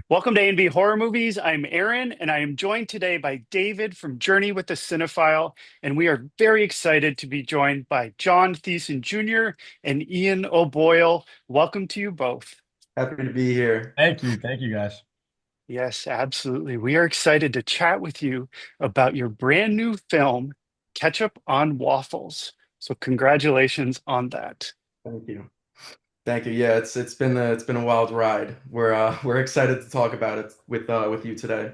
Welcome to A&B Horror Movies. I'm Aaron, and I am joined today by David from Journey with the Cinephile. And we are very excited to be joined by John Theissen Jr. and Ian O'Boyle. Welcome to you both. Happy to be here. Thank you. Thank you, guys. Yes, absolutely. We are excited to chat with you about your brand new film, Ketchup on Waffles. So, congratulations on that. Thank you. Thank you. Yeah, it's been a wild ride. We're excited to talk about it with you today.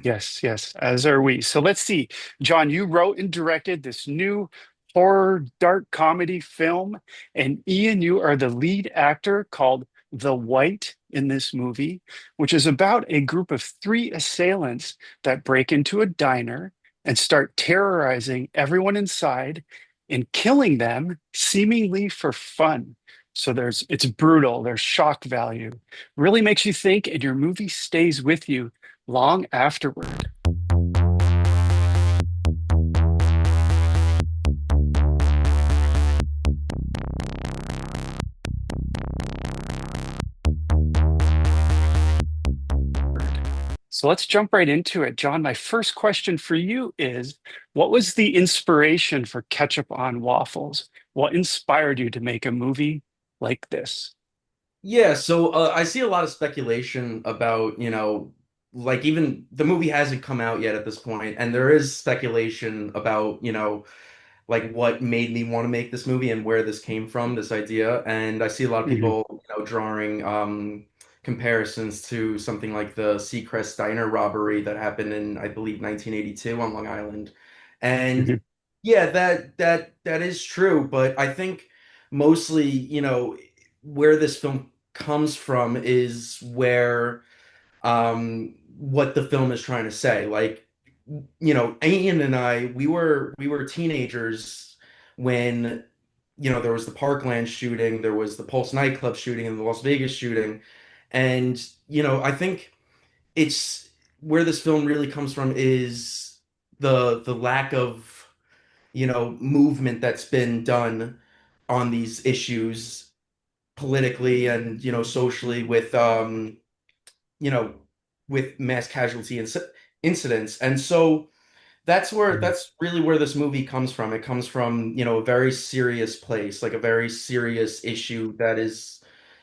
Yes, yes, as are we. So let's see. John, you wrote and directed this new horror dark comedy film, and Ian, you are the lead actor called The White in this movie, which is about a group of three assailants that break into a diner and start terrorizing everyone inside and killing them seemingly for fun. So it's brutal, there's shock value. Really makes you think, and your movie stays with you long afterward. So let's jump right into it. John, my first question for you is, what was the inspiration for Ketchup on Waffles? What inspired you to make a movie like this? Yeah, so I see a lot of speculation about, like even the movie hasn't come out yet at this point, and there is speculation about, like what made me want to make this movie and where this came from, this idea. And I see a lot of Mhm, people, drawing comparisons to something like the Seacrest Diner robbery that happened in, I believe, 1982 on Long Island. And mhm, yeah, that is true, but I think mostly, where this film comes from is where what the film is trying to say. Like, Ian and I, we were teenagers when, there was the Parkland shooting, there was the Pulse nightclub shooting, and the Las Vegas shooting. And, I think it's where this film really comes from is the lack of, movement that's been done on these issues politically and, socially with you know, with mass casualty incidents. And so mhm. that's really where this movie comes from. It comes from, a very serious place, like a very serious issue that is,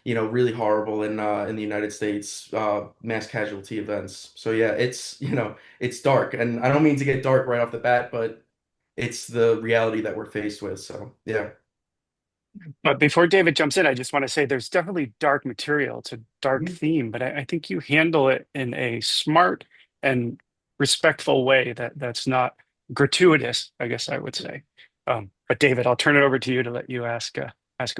really horrible in the United States, mass casualty events. So yeah, it's dark. And I don't mean to get dark right off the bat, but it's the reality that we're faced with. So yeah. But before David jumps in, I just want to say there's definitely dark material. It's a dark Mhm. theme, but I think you handle it in a smart and respectful way that's not gratuitous, I guess I would say. But David, I'll turn it over to you to let you ask a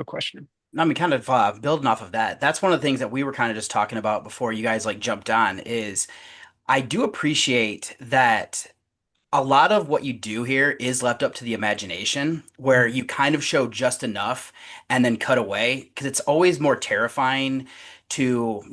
question. I mean, kind of building off of that, that's one of the things that we were kind of just talking about before you guys like jumped on is I do appreciate that a lot of what you do here is left up to the imagination, where you kind of show just enough and then cut away, because it's always more terrifying to,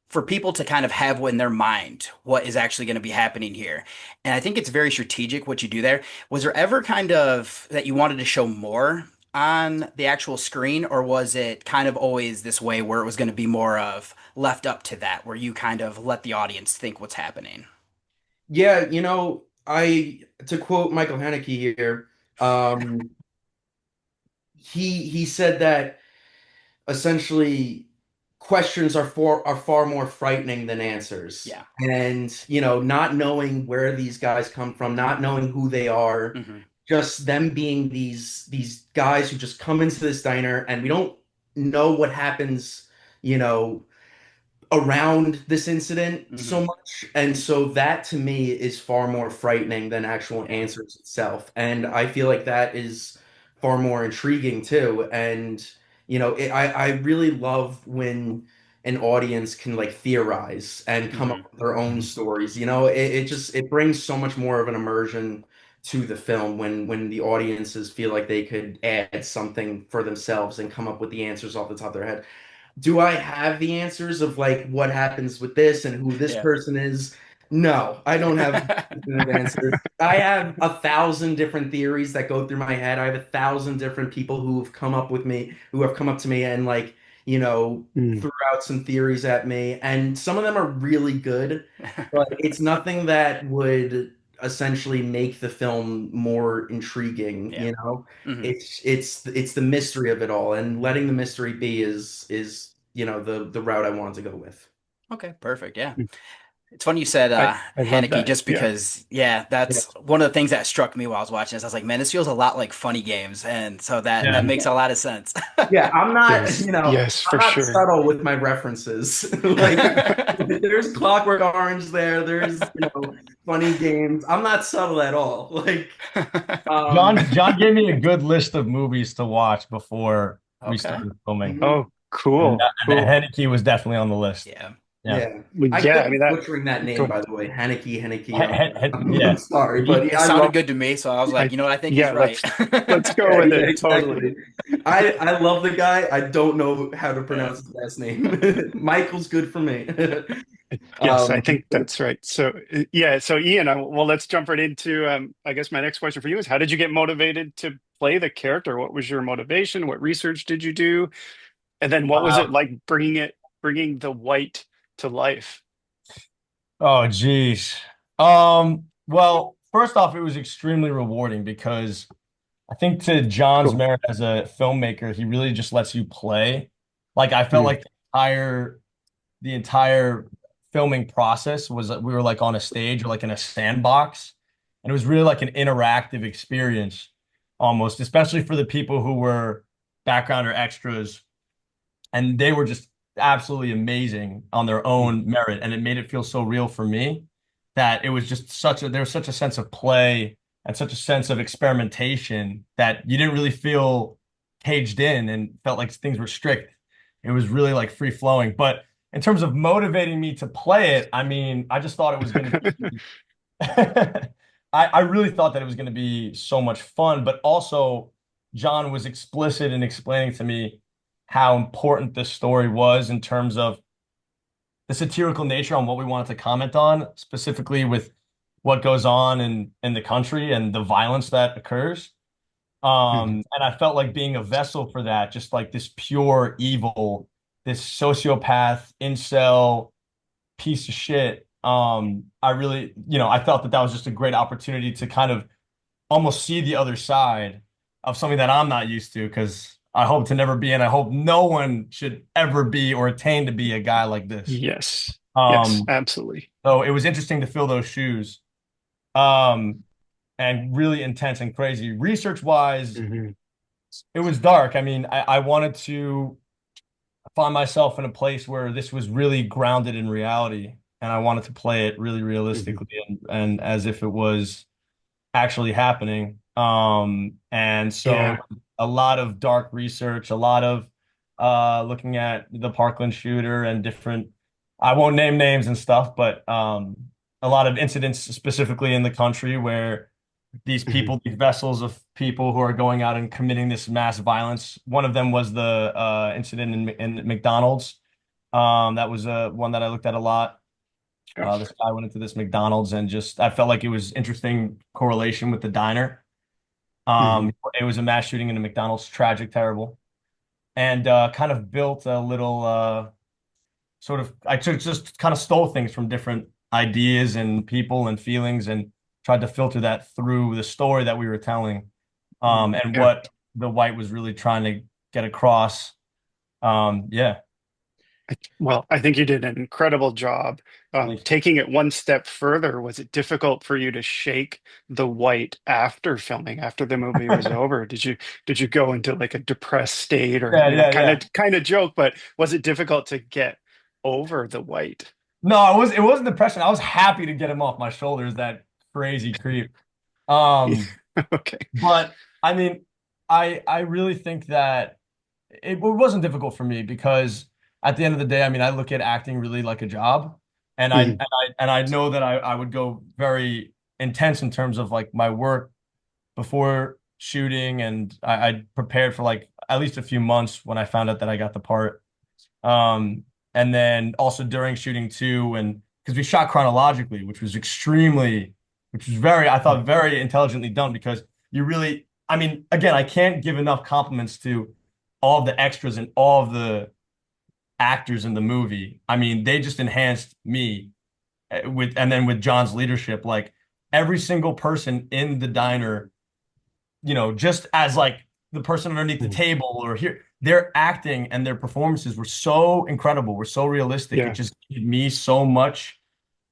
for people to kind of have in their mind what is actually going to be happening here. And I think it's very strategic what you do there. Was there ever kind of that you wanted to show more on the actual screen, or was it kind of always this way where it was going to be more of left up to that, where you kind of let the audience think what's happening? Yeah, I to quote Michael Haneke here, um, he said that essentially questions are far more frightening than answers. Yeah. And, not knowing where these guys come from, not knowing who they are, Hmm. just them being these guys who just come into this diner and we don't know what happens, you know, around this incident so Hmm. much. And so that to me is far more frightening than actual Yeah. answers itself. And I feel like that is far more intriguing too. And, I really love when an audience can like theorize and come up Hmm. with their own Mhm. stories. It brings so much more of an immersion to the film when the audiences feel like they could add something for themselves and come up with the answers off the top of their head. Do I have the answers of like what happens with this and who this Yeah. person is? No, I don't have definitive answers. I have 1,000 different theories that go through my head. I have 1,000 different people who have come up to me and like, Mm. threw out some theories at me, and some of them are really good, but it's nothing that would essentially make the film more intriguing, Yeah. Hmm. It's the mystery of it all, and letting the mystery be is the route I wanted to go with. Okay, perfect. Yeah. It's funny you said I love Haneke that. just Yeah. because, yeah, Yeah. that's one of the things that struck me while I was watching this. I was like, man, this feels a lot like funny games. And so that Yeah. makes a lot of sense. Yeah, I'm not, Yes. Yes, I'm for not sure. subtle with my references. Like, there's Clockwork Orange there, there's, funny games. I'm not subtle at all. Like, um, John gave me a good list of movies to watch before we Okay. started filming, mhm. Oh, cool. and Cool. Haneke was definitely on the list. Yeah. Yeah. Yeah. Well, I yeah, could I be mean that butchering that name, go by the way. Haneke. I'm Yeah. sorry, but He, yeah, It I sounded love. good to me, so I was like, I you know what? I think he's yeah, right. let's go Yeah, with yeah, it. Totally. exactly. I love the guy. I don't know how to Yeah. pronounce his last name. Michael's good for me. Yes, I think But that's right. So yeah, so Ian, well, let's jump right into I guess my next question for you is how did you get motivated to play the character? What was your motivation? What research did you do? And then what was it like bringing the white to life? oh, geez. Well, first off, it was extremely rewarding because I think to John's Cool. merit as a filmmaker, he really just lets you play. Like I felt Mm, like the entire filming process was we were like on a stage or like in a sandbox, and it was really like an interactive experience almost, especially for the people who were background or extras, and they were just absolutely amazing on their mm. own merit, and it made it feel so real for me that it was just there was such a sense of play and such a sense of experimentation that you didn't really feel caged in and felt like things were strict. It was really like free flowing. But in terms of motivating me to play it, I mean, I just thought it was going to be I really thought that it was going to be so much fun, but also John was explicit in explaining to me how important this story was in terms of the satirical nature on what we wanted to comment on, specifically with what goes on in the country and the violence that occurs. Mhm. And I felt like being a vessel for that, just like this pure evil, this sociopath, incel piece of shit. I really, I felt that that was just a great opportunity to kind of almost see the other side of something that I'm not used to because I hope to never be, and I hope no one should ever be or attain to be a guy like this. Yes. Yes, Um, absolutely. so it was interesting to fill those shoes. Um, and really intense and crazy. Research wise, Hmm. it was dark. I mean, I wanted to find myself in a place where this was really grounded in reality, and I wanted to play it really Hmm. realistically and as if it was actually happening. And so Yeah. a lot of dark research, a lot of looking at the Parkland shooter and different, I won't name names and stuff, but a lot of incidents specifically in the country where these Hmm. people, these vessels of people who are going out and committing this mass violence. One of them was the incident in McDonald's. That was one that I looked at a lot. Yeah. This guy went into this McDonald's and just I felt like it was interesting correlation with the diner. Hmm. It was a mass shooting in a McDonald's, tragic, terrible, and kind of built a little sort of. I took just kind of stole things from different ideas and people and feelings and tried to filter that through the story that we were telling, and Yeah. what the white was really trying to get across. Yeah. Well, I think you did an incredible job. Taking it one step further, was it difficult for you to shake the white after filming, after the movie was over? Did you go into like a depressed state, or Yeah, yeah, kind yeah. of joke, but was it difficult to get over the white? No, it wasn't depression. I was happy to get him off my shoulders, that crazy creep. Okay. But I mean, I really think that it wasn't difficult for me because at the end of the day, I mean, I look at acting really like a job, and Mhm. I know that I would go very intense in terms of like my work before shooting, and I prepared for like at least a few months when I found out that I got the part. And then also during shooting too, and because we shot chronologically, which was very, I thought very intelligently done because you really, I mean, again, I can't give enough compliments to all of the extras and all of the actors in the movie. I mean, they just enhanced me and then with John's leadership, like every single person in the diner, just as like the person underneath the Mm. table or here, their acting and their performances were so incredible, were so realistic. It Yeah. just gave me so much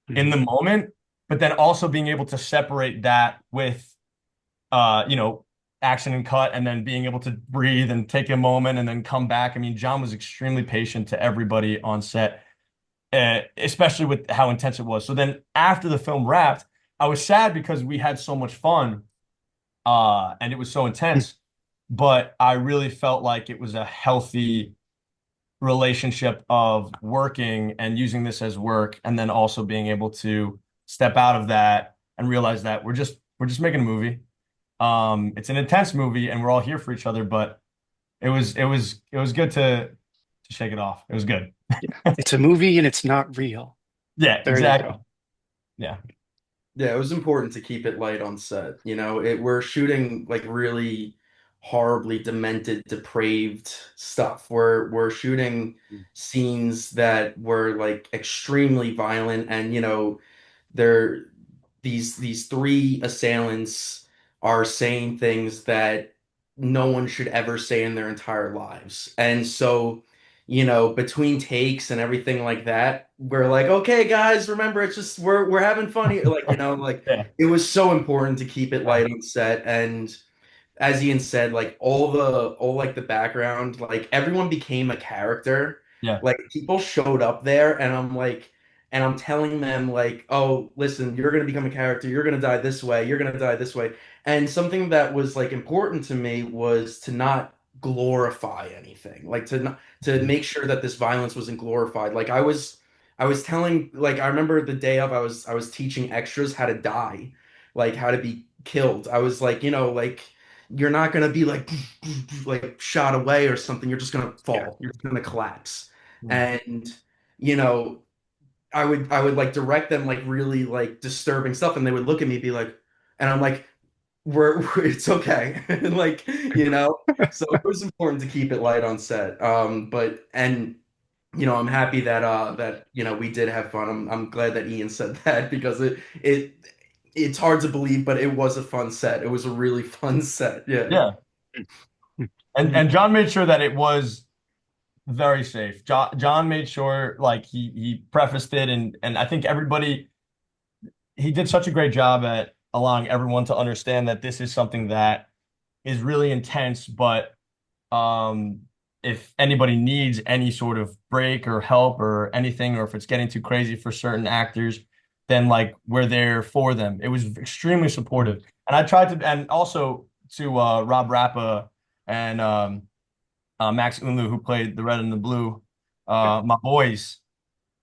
in Mhm. the moment, but then also being able to separate that with uh, you know, action and cut, and then being able to breathe and take a moment and then come back. I mean, John was extremely patient to everybody on set, especially with how intense it was. So then after the film wrapped, I was sad because we had so much fun, and it was so intense, but I really felt like it was a healthy relationship of working and using this as work, and then also being able to step out of that and realize that we're just making a movie. It's an intense movie and we're all here for each other, but it was good to shake it off. It was good. Yeah. It's a movie and it's not real. Yeah, There you exactly. go. Yeah. Yeah, it was important to keep it light on set. We're shooting like really horribly demented, depraved stuff. We're shooting Mm. scenes that were like extremely violent, and they're these three assailants are saying things that no one should ever say in their entire lives. And so, between takes and everything like that, we're like, okay, guys, remember, it's just we're having fun here. Like, like Yeah. it was so important to keep it Yeah. light on set. And as Ian said, like all like the background, like everyone became a character. Yeah. Like people showed up there, and I'm telling them like, oh, listen, you're gonna become a character. You're gonna die this way. You're gonna die this way. And something that was like important to me was to not glorify anything. Like to Mhm. make sure that this violence wasn't glorified. Like I was telling, like I remember the day of I was teaching extras how to die, like how to be killed. I was like, like you're not gonna be like like shot away or something. You're just gonna Yeah. fall. You're just gonna collapse. Mm. And you know, I would like direct them like really like disturbing stuff, and they would look at me and be like, and I'm like, it's okay, like So it was important to keep it light on set. But and I'm happy that we did have fun. I'm glad that Ian said that because it's hard to believe, but it was a fun set. It was a really fun set. Yeah. Yeah. And John made sure that it was very safe. John made sure like he prefaced it, and I think everybody he did such a great job at allowing everyone to understand that this is something that is really intense, but um if anybody needs any sort of break or help or anything, or if it's getting too crazy for certain actors, then like we're there for them. It was extremely supportive. And I tried to, and also to Rob Rappa and Max Unlu, who played the red and the blue, Yeah. my boys.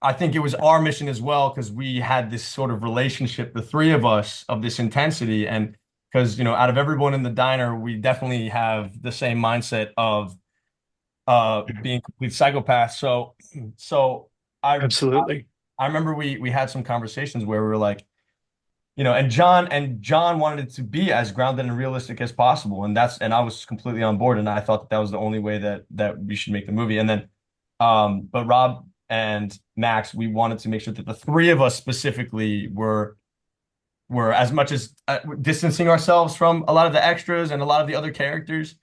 I think it was our mission as well because we had this sort of relationship, the three of us, of this intensity. And because, out of everyone in the diner, we definitely have the same mindset of being complete psychopaths. So I Absolutely. I remember we had some conversations where we were like, and John wanted it to be as grounded and realistic as possible, and I was completely on board, and I thought that was the only way that we should make the movie. And then, but Rob and Max, we wanted to make sure that the three of us specifically were as much as distancing ourselves from a lot of the extras and a lot of the other characters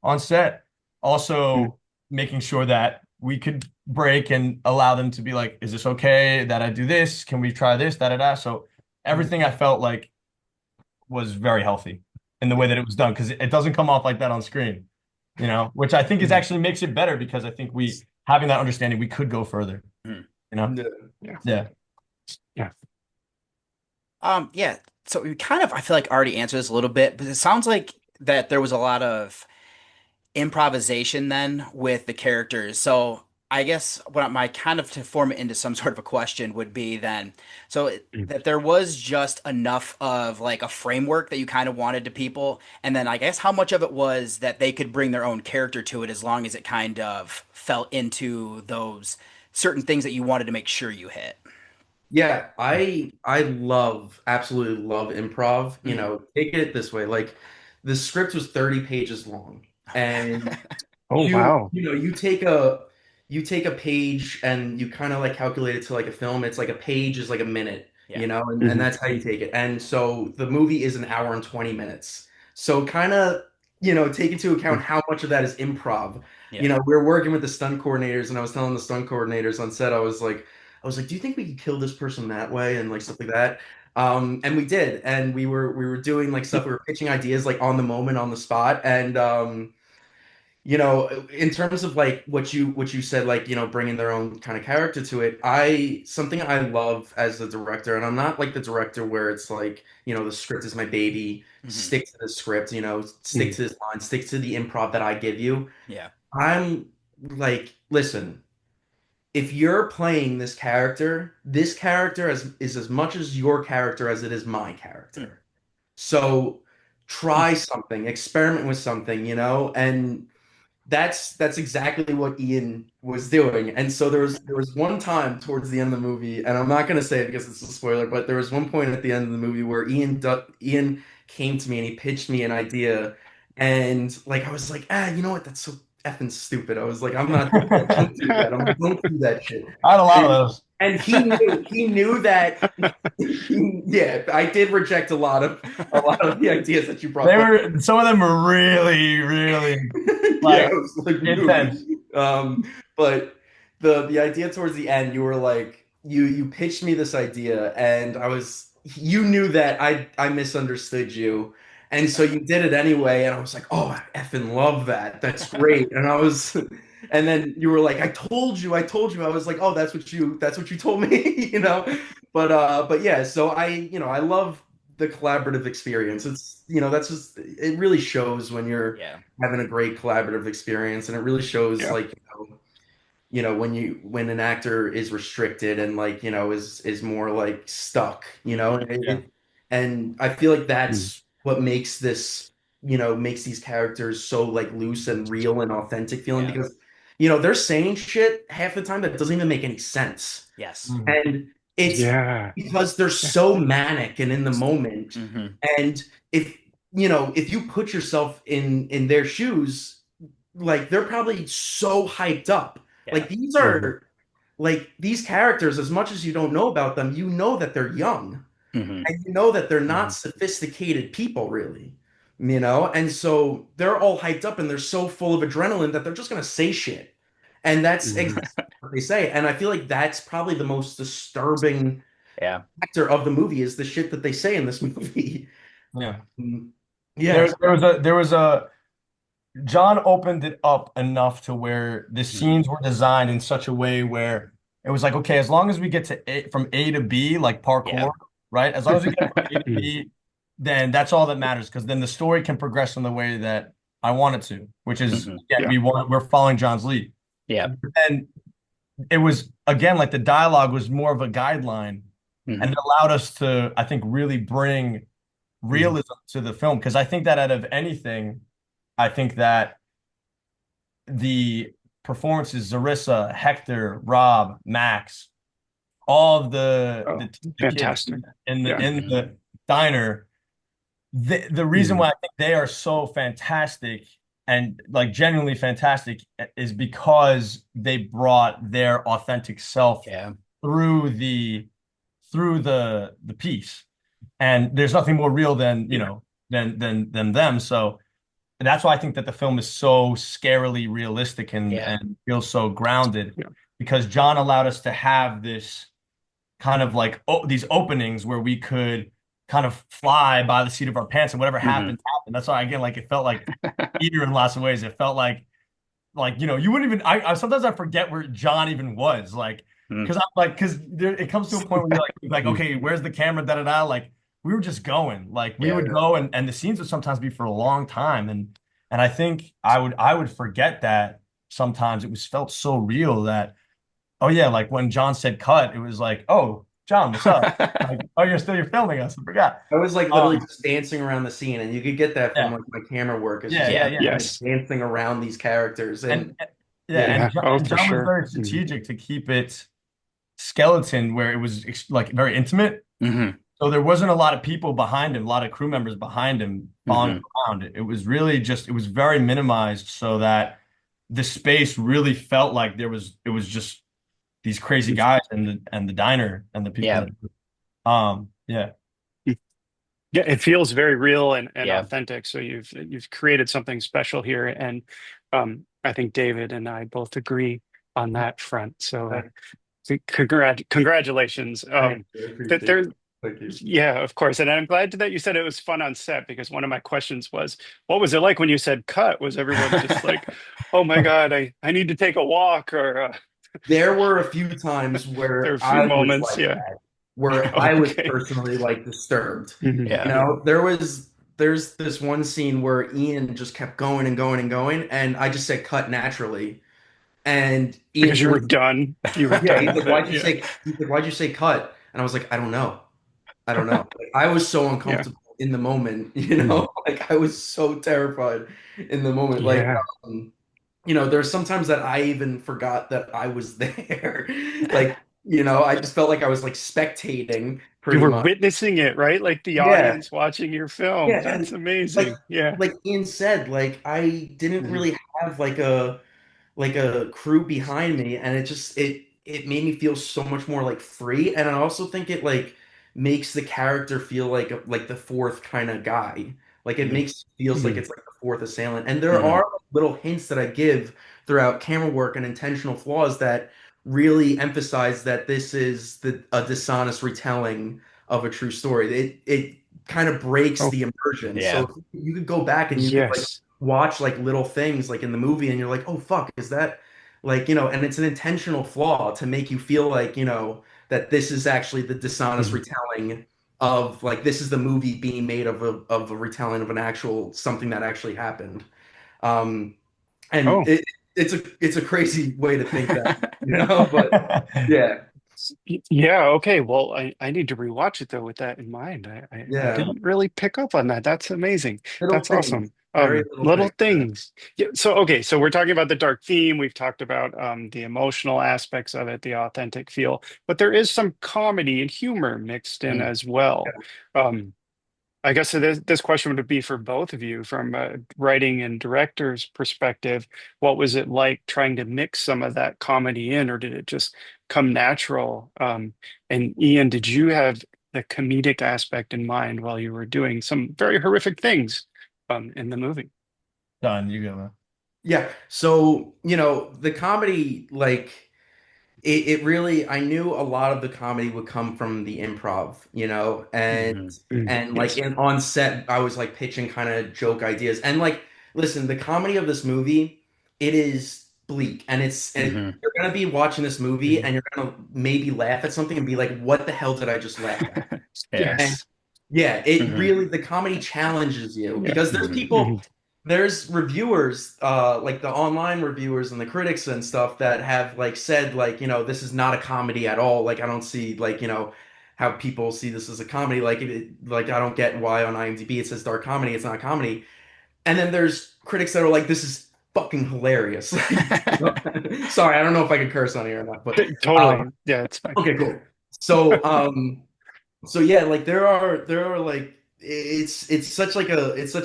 on set, Mm. also making sure that we could break and allow them to be like, is this okay that I do this? Can we try this? Da da da. So everything I felt like was very healthy in the way that it was done because it doesn't come off like that on screen, which I think is Mm. actually makes it better because I think we having that understanding we could go further, Mhm. you know? Yeah. Yeah. Yeah. Yeah. Yeah. So we kind of, I feel like already answered this a little bit, but it sounds like that there was a lot of improvisation then with the characters. So I guess what my kind of to form it into some sort of a question would be then, Mm. that there was just enough of like a framework that you kind of wanted to people, and then I guess how much of it was that they could bring their own character to it as long as it kind of fell into those certain things that you wanted to make sure you hit. Yeah, I absolutely love improv. Mhm. Take it this way. Like the script was 30 pages long. And Oh, wow. you take a you take a page and you kind of like calculate it to like a film. It's like a page is like a minute, Yeah. and that's how you take it. And so the movie is an hour and 20 minutes. So kind of, take into account how much of that is improv. Yeah. We were working with the stunt coordinators, and I was telling the stunt coordinators on set, I was like, do you think we could kill this person that way and like stuff like that? And we did, and we were doing like stuff. We were pitching ideas like on the moment, on the spot, and in terms of like what you said, like, bringing their own kind of character to it, something I love as the director, and I'm not like the director where it's like, the script is my baby, Hmm. stick to the script, stick to this line, stick to the improv that I give you. Yeah. I'm like, listen, if you're playing this character is as much as your character as it is my Mm. character. So try something, experiment with something, and that's exactly what Ian was doing. And so there was one time towards the end of the movie, and I'm not going to say it because it's a spoiler, but there was one point at the end of the movie where Ian came to me and he pitched me an idea, and like I was like, you know what? That's so effing stupid. I was like, I'm not doing that. Don't do that. Don't do that shit. I had a lot of And those. and he knew that. Yeah, I did reject a lot of the ideas that you brought, They but were some of them were really, really yeah, I like was like, intense. but the idea towards the end, you were like, you pitched me this idea, and you knew that I misunderstood you, and so you did it anyway, and I was like, oh, I effing love that. That's great. And then you were like, I told you. I was like, oh, that's what you told me, you know. But yeah, so I love the collaborative experience. That's just it really shows when you're Yeah. having a great collaborative experience, and it really shows Yeah. like when an actor is restricted and like is more like stuck, and Yeah. and I feel like Mm. that's what makes these characters so like loose and real and authentic feeling, Yeah. because they're saying shit half the time that doesn't even make any sense, Yes. Mhm. and it's Yeah. because they're so manic and in the moment. Hmm. And if you put yourself in their shoes, like they're probably so hyped up. Yeah. Like these Mhm. are like these characters, as much as you don't know about them, you know that they're young, Hmm. and you know that they're not Mhm. sophisticated people really. And so they're all hyped up and they're so full of adrenaline that they're just gonna say shit. And that's Mhm. exactly what they say. And I feel like that's probably the most disturbing Yeah. factor of the movie is the shit that they say in this movie. Yeah. Um, There, yes. there was a John opened it up enough to where the Hmm. scenes were designed in such a way where it was like, okay, as long as we get from A to B, like Yeah. parkour, right? As long as we get from A to Mhm. B, then that's all that matters because then the story can progress in the way that I want it to, which is Hmm. again, Yeah. we're following John's lead. Yeah. And it was again like the dialogue was more of a guideline and Hmm. it allowed us to, I think, really bring Mhm. realism to the film because I think that out of anything, I think that the performances, Zarissa, Hector, Rob, Max, all of Oh, the kids fantastic. in the Yeah. in the diner, the reason Mhm. why I think they are so fantastic and like genuinely fantastic is because they brought their authentic self Yeah. through the piece. And there's nothing more real than, Yeah. than them. So that's why I think that the film is so scarily realistic Yeah. and feels so grounded Yeah. because John allowed us to have this kind of like these openings where we could kind of fly by the seat of our pants and whatever Hmm. happened happened. That's why again, like it felt like Peter in lots of ways. It felt like you wouldn't even I sometimes I forget where John even was like Hmm. because there it comes to a point where you're like Mhm. okay, where's the camera, da da da, like we were just going, like we Yeah. would go and the scenes would sometimes be for a long time and I think I would forget that sometimes it was felt so real that oh yeah, like when John said cut it was like oh John, what's up, like oh you're filming us, I forgot. I was like literally um just dancing around the scene, and you could get that from yeah like my camera work. It's yeah just yeah Yeah. yeah like Yes. dancing around these characters, and and yeah yeah, and Yeah. Oh, And for John was sure. very Mhm. strategic to keep it skeleton where it was like very intimate. Hmm. So there wasn't a lot of people behind him, a lot of crew members behind him following him Hmm. around. It was really just, it was very minimized so that the space really felt like it was just these crazy guys and the diner and the people Yeah. that yeah. Yeah, it feels very real and Yeah. authentic. So you've created something special here, and I think David and I both agree on that front. So Thank congratulations. thank you. I That appreciate there, it. Thank you. yeah, of course, and I'm glad that you said it was fun on set because one of my questions was, what was it like when you said cut? Was everyone just like, oh my God, I need to take a walk, or There were a few times there are where a few I was moments, like yeah. that, where I was Okay. personally like disturbed. Mhm. You Yeah. Yeah, know, there's this one scene where Ian just kept going and going and going, and I just said cut naturally. And Ian because you were turns, done. You were yeah, done with it. Yeah. he's like, why'd you say cut? And I was like, I don't know. I don't know. Like, I was so Yeah. uncomfortable in the moment, you Mhm. know, like I was so terrified in the moment. Like, Yeah. there's sometimes that I even forgot that I was there. Like, I just felt like I was like spectating You pretty were much. witnessing it, right? Like the Yeah. audience watching your film. Yeah. That's And like, amazing. Yeah. Ian said, like, I didn't Mhm. really have like a crew behind me, and it made me feel so much more like free. And I also think it like makes the character feel like the fourth kind of guy. Like it Mhm. makes feels like Mhm. it's like the fourth assailant. And there Mhm. are like, little hints that I give throughout camera work and intentional flaws that really emphasize that this is a dishonest retelling of a true story. It kind of breaks Oh, the immersion. Yeah. So you could go back and you could like yes. watch like little things like in the movie and you're like, oh fuck, is that like, and it's an intentional flaw to make you feel like, that this is actually the dishonest Mhm. retelling of like this is the movie being made of a retelling of an actual something that actually happened. Um and Oh, it's a crazy way to think that, but yeah, yeah. Okay. Well, I need to rewatch it though with that in mind. I yeah. didn't really pick up on that. That's amazing. Little That's things, awesome. very little Little things. Yeah. things. Yeah. So, okay. So we're talking about the dark theme. We've talked about the emotional aspects of it, the authentic feel, but there is some comedy and humor mixed in Mm. as well. Um, I guess this question would be for both of you from a writing and director's perspective. What was it like trying to mix some of that comedy in, or did it just come natural? And Ian, did you have the comedic aspect in mind while you were doing some very horrific things in the movie? Done, you go, man. Yeah. So, the comedy, like, it really, I knew a lot of the comedy would come from the improv, and Mhm. like Yes. on set, I was like pitching kind of joke ideas. And like, listen, the comedy of this movie, it is bleak, and Mhm. you're gonna be watching this movie Mhm. and you're gonna maybe laugh at something and be like, what the hell did I just laugh at? Yeah. And Yes. yeah, it Mhm. really, the comedy challenges you Yeah. because Mhm. there's reviewers, like the online reviewers and the critics and stuff that have like said like, this is not a comedy at all. Like I don't see like, how people see this as a comedy. Like like I don't get why on IMDb it says dark comedy, it's not a comedy. And then there's critics that are like, this is fucking hilarious. Sorry, I don't know if I could curse on here or not, but Totally. Yeah, it's fine. okay, cool. So, so yeah, like there are like it's such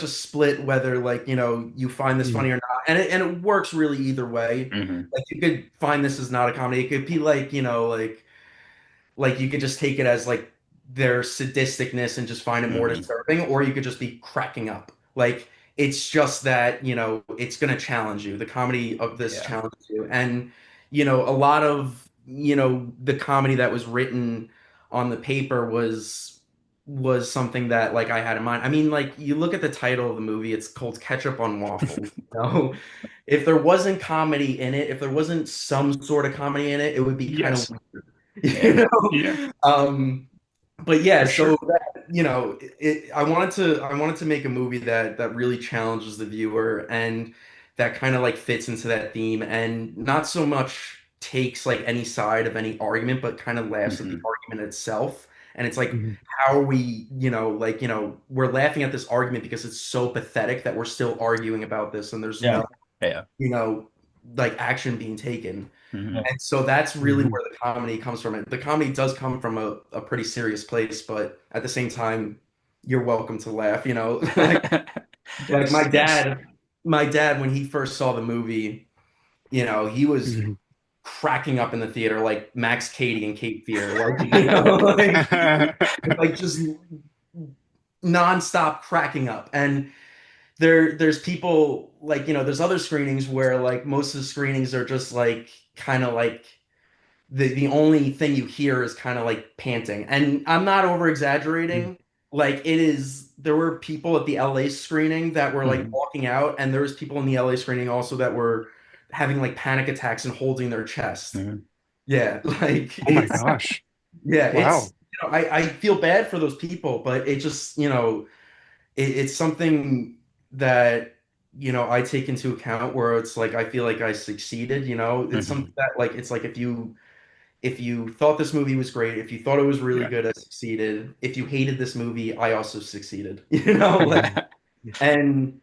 a split whether like you find this Mhm. funny or not, and it works really either way. Mhm. Like you could find this as not a comedy. It could be like like you could just take it as like their sadisticness and just find it more Mhm. disturbing, or you could just be cracking up. Like it's just that, it's gonna challenge you. The comedy of this Yeah. challenges you. And, a lot of, the comedy that was written on the paper was something that like I had in mind. I mean, like you look at the title of the movie, it's called Ketchup on Waffles. If there wasn't comedy in it, if there wasn't some sort of comedy in it, it would be kind of Yes. you Yeah. know Yeah, but yeah, for so sure. that, I wanted to make a movie that really challenges the viewer and that kind of like fits into that theme and not so much takes like any side of any argument but kind of laughs at the Mhm. argument itself. And it's like, Mhm. how are we, like, we're laughing at this argument because it's so pathetic that we're still arguing about this and there's no, Yeah. Yeah. you know like action being taken. Yeah. Mhm. And so that's really Mhm. where the comedy comes from. The comedy does come from a pretty serious place, but at the same time, you're welcome to laugh. Like Yes, yes. my dad when he first saw the movie, he was Mhm. cracking up in the theater like Max Cady in Cape Fear, like like just nonstop cracking up. And there's people like there's other screenings where like most of the screenings are just like kind of like the only thing you hear is kind of like panting. And I'm not over exaggerating. Like it is, there were people at the LA screening that were like Mhm. walking out, and there was people in the LA screening also that were having like panic attacks and holding their chest. Mhm. Yeah, like Oh my it's gosh. yeah, Wow. I feel bad for those people, but it just it's something that I take into account where it's like I feel like I succeeded. It's something Mhm. that like it's like if you thought this movie was great, if you thought it was really Yeah. good, I succeeded. If you hated this movie, I also succeeded. Like, Mhm. and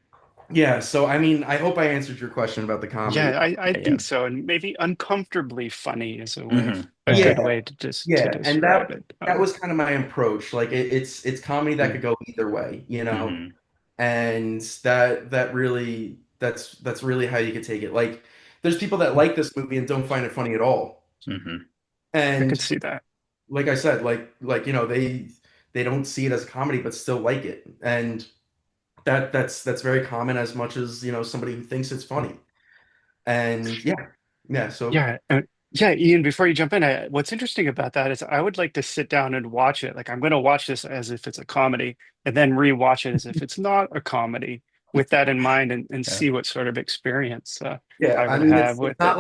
yeah, so I mean, I hope I answered your question about the comedy. Yeah, I Yeah. think so. And maybe uncomfortably funny is a way of Mhm. a Yeah. good Yeah, way to just to yeah, and that describe it. that was kind of my approach. Like it's comedy that Mm, could go either way. Mhm. And that really that's really how you could take it. Like there's people that like this movie and don't find it funny at all. Mhm. I could And see that. like I said, like they don't see it as a comedy but still like it. And that's very common as much as, somebody who thinks it's funny. And yeah. Yeah, so Yeah, yeah, Ian, before you jump in, what's interesting about that is I would like to sit down and watch it. Like I'm going to watch this as if it's a comedy and then rewatch it as if it's not a comedy with that in mind and Yeah. see what sort of experience yeah, I I would mean have with it.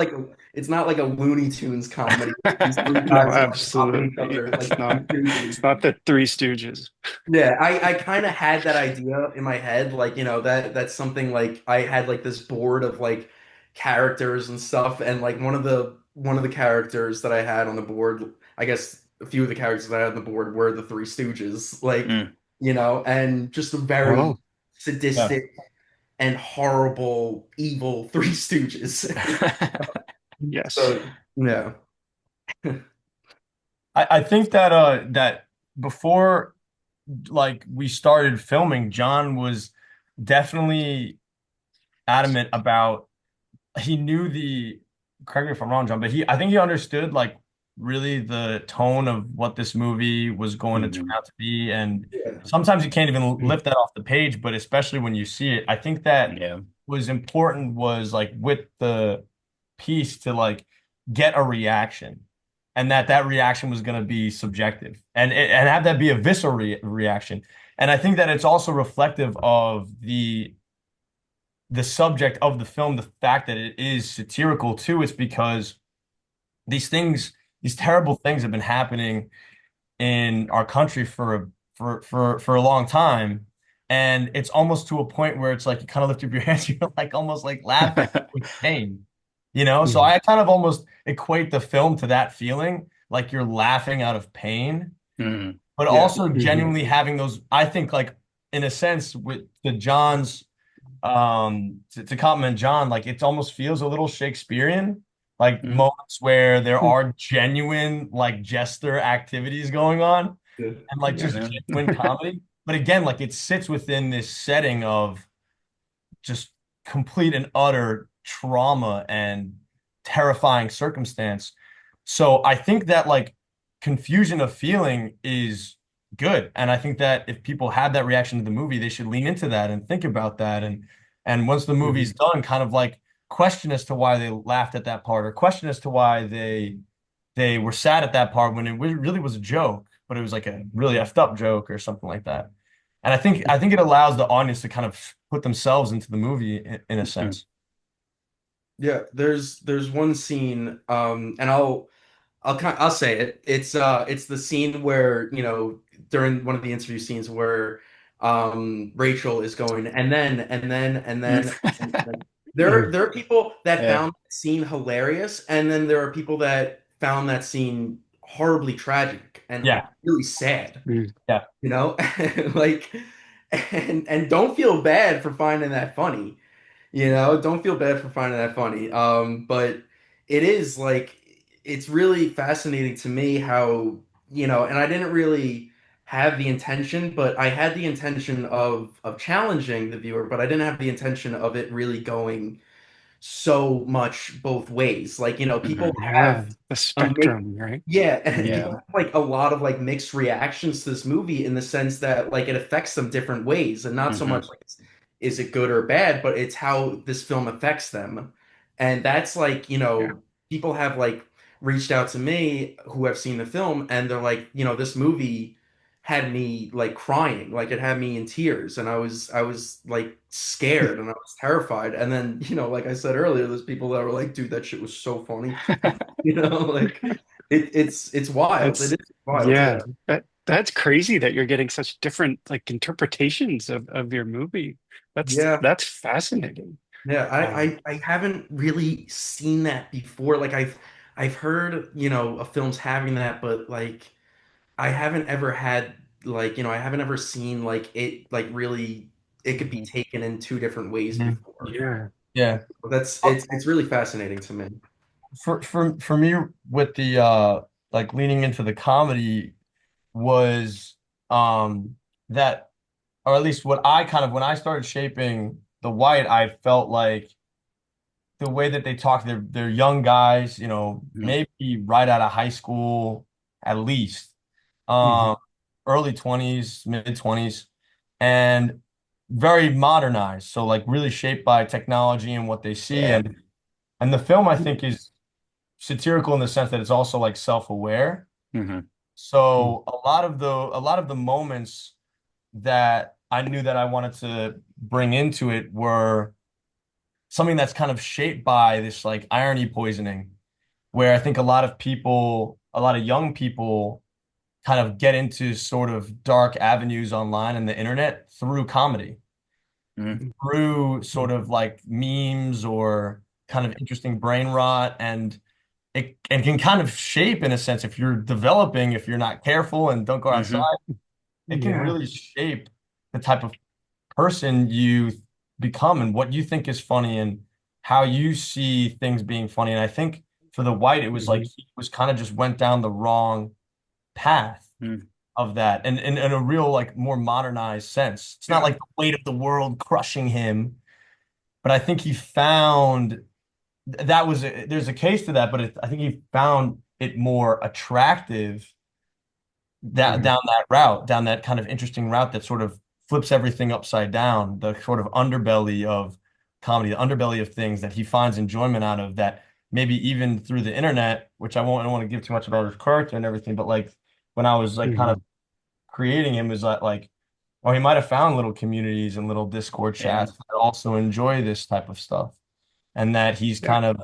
it's not like a Looney Tunes comedy. These three No, guys are like popping each absolutely. other like Three It's Stooges. not the Three Stooges. Yeah, I kind of had that idea in my head, like, that's something like I had like this board of like characters and stuff, and like one of the characters that I had on the board, I guess a few of the characters that I had on the board were the Three Stooges, like, Mm. and just a very Oh, Yeah. sadistic and horrible, evil Three Stooges. yes. So, yeah. I think that that before like we started filming, John was definitely adamant about he knew the correct me if I'm wrong, John, but he I think he understood like really the tone of what this movie was going to turn Mhm. out to be. And Yeah. sometimes you can't even Mm, lift that off the page, but especially when you see it, I think that Yeah. was important was like with the piece to like get a reaction and that reaction was going to be subjective and have that be a visceral reaction. And I think that it's also reflective of the subject of the film, the fact that it is satirical too. It's because these things, these terrible things have been happening in our country for a long time. And it's almost to a point where it's like you kind of lift up your hands, you're like almost like laughing with pain, you know? So mm, I kind of almost equate the film to that feeling, like you're laughing out of pain, Mhm. but Yeah. also mhm, genuinely having those, I think like in a sense with the John's to compliment John, like it almost feels a little Shakespearean, like Mhm. moments where there mm, are genuine like jester activities going on Yeah. and like Yeah. just Yeah. genuine comedy. But again, like it sits within this setting of just complete and utter trauma and terrifying circumstance. So I think that like confusion of feeling is good. And I think that if people have that reaction to the movie, they should lean into that and think about that. And once the movie's mhm. done, kind of like question as to why they laughed at that part or question as to why they were sad at that part when it really was a joke, but it was like a really effed up joke or something like that. And I think it allows the audience to kind of put themselves into the movie in a Mhm. sense. Yeah, there's one scene, and I'll say it. It's the scene where, during one of the interview scenes where Rachel is going, and then Mm, there are people that Yeah. found that scene hilarious, and then there are people that found that scene horribly tragic and like Yeah, really sad, mm, yeah, you know? Like, and don't feel bad for finding that funny. Don't feel bad for finding that funny. But it is like it's really fascinating to me how, and I didn't really have the intention, but I had the intention of challenging the viewer, but I didn't have the intention of it really going so much both ways. Like, people Yeah, have the a mix, spectrum, right? yeah, and Yeah. people have like a lot of like mixed reactions to this movie in the sense that like it affects them different ways, and not so Hmm. much like is it good or bad, but it's how this film affects them. And that's like, Yeah. people have like reached out to me who have seen the film, and they're like, this movie had me like crying, like it had me in tears, and I was like scared and I was terrified. And then, like I said earlier, there's people that were like, dude, that shit was so funny. Like it's wild. It That's is wild, yeah. yeah. That's crazy that you're getting such different like interpretations of your movie. Yeah. That's fascinating. Yeah, Um, I haven't really seen that before. Like I've heard, of films having that, but like I haven't ever had like, I haven't ever seen like it like really it could be Hmm. taken in two different ways Mhm. before. yeah. Yeah. But that's Oh, it's really fascinating to me. for me with the like leaning into the comedy was that, or at least what I kind of, when I started shaping the white, I felt like the way that they talk, they're young guys, Hmm. maybe right out of high school at least, Hmm. um, early 20s, mid 20s, and very modernized. So like really shaped by technology and what they see. Yeah. And the film I think is satirical in the sense that it's also like self-aware. Hmm. So a lot of the moments that I knew that I wanted to bring into it were something that's kind of shaped by this like irony poisoning, where I think a lot of people, a lot of young people kind of get into sort of dark avenues online and the internet through comedy, Hmm. through sort of like memes or kind of interesting brain rot. And it can kind of shape in a sense if you're developing, if you're not careful and don't go outside, Hmm. it can Yeah. really shape the type of person you become and what you think is funny and how you see things being funny. And I think for the white, it was like Hmm. he was kind of just went down the wrong path of that and in a real like more modernized sense. It's not Yeah. like the weight of the world crushing him, but I think he found that was there's a case to that, but I think he found it more attractive that Hmm. down that route, down that kind of interesting route that sort of flips everything upside down, the sort of underbelly of comedy, the underbelly of things that he finds enjoyment out of that maybe even through the internet, which I don't want to give too much about his character and everything, but like when I was like kind of Hmm. creating him was like, oh, he might have found little communities and little Discord Yeah. chats that also enjoy this type of stuff. And that he's Yeah. kind of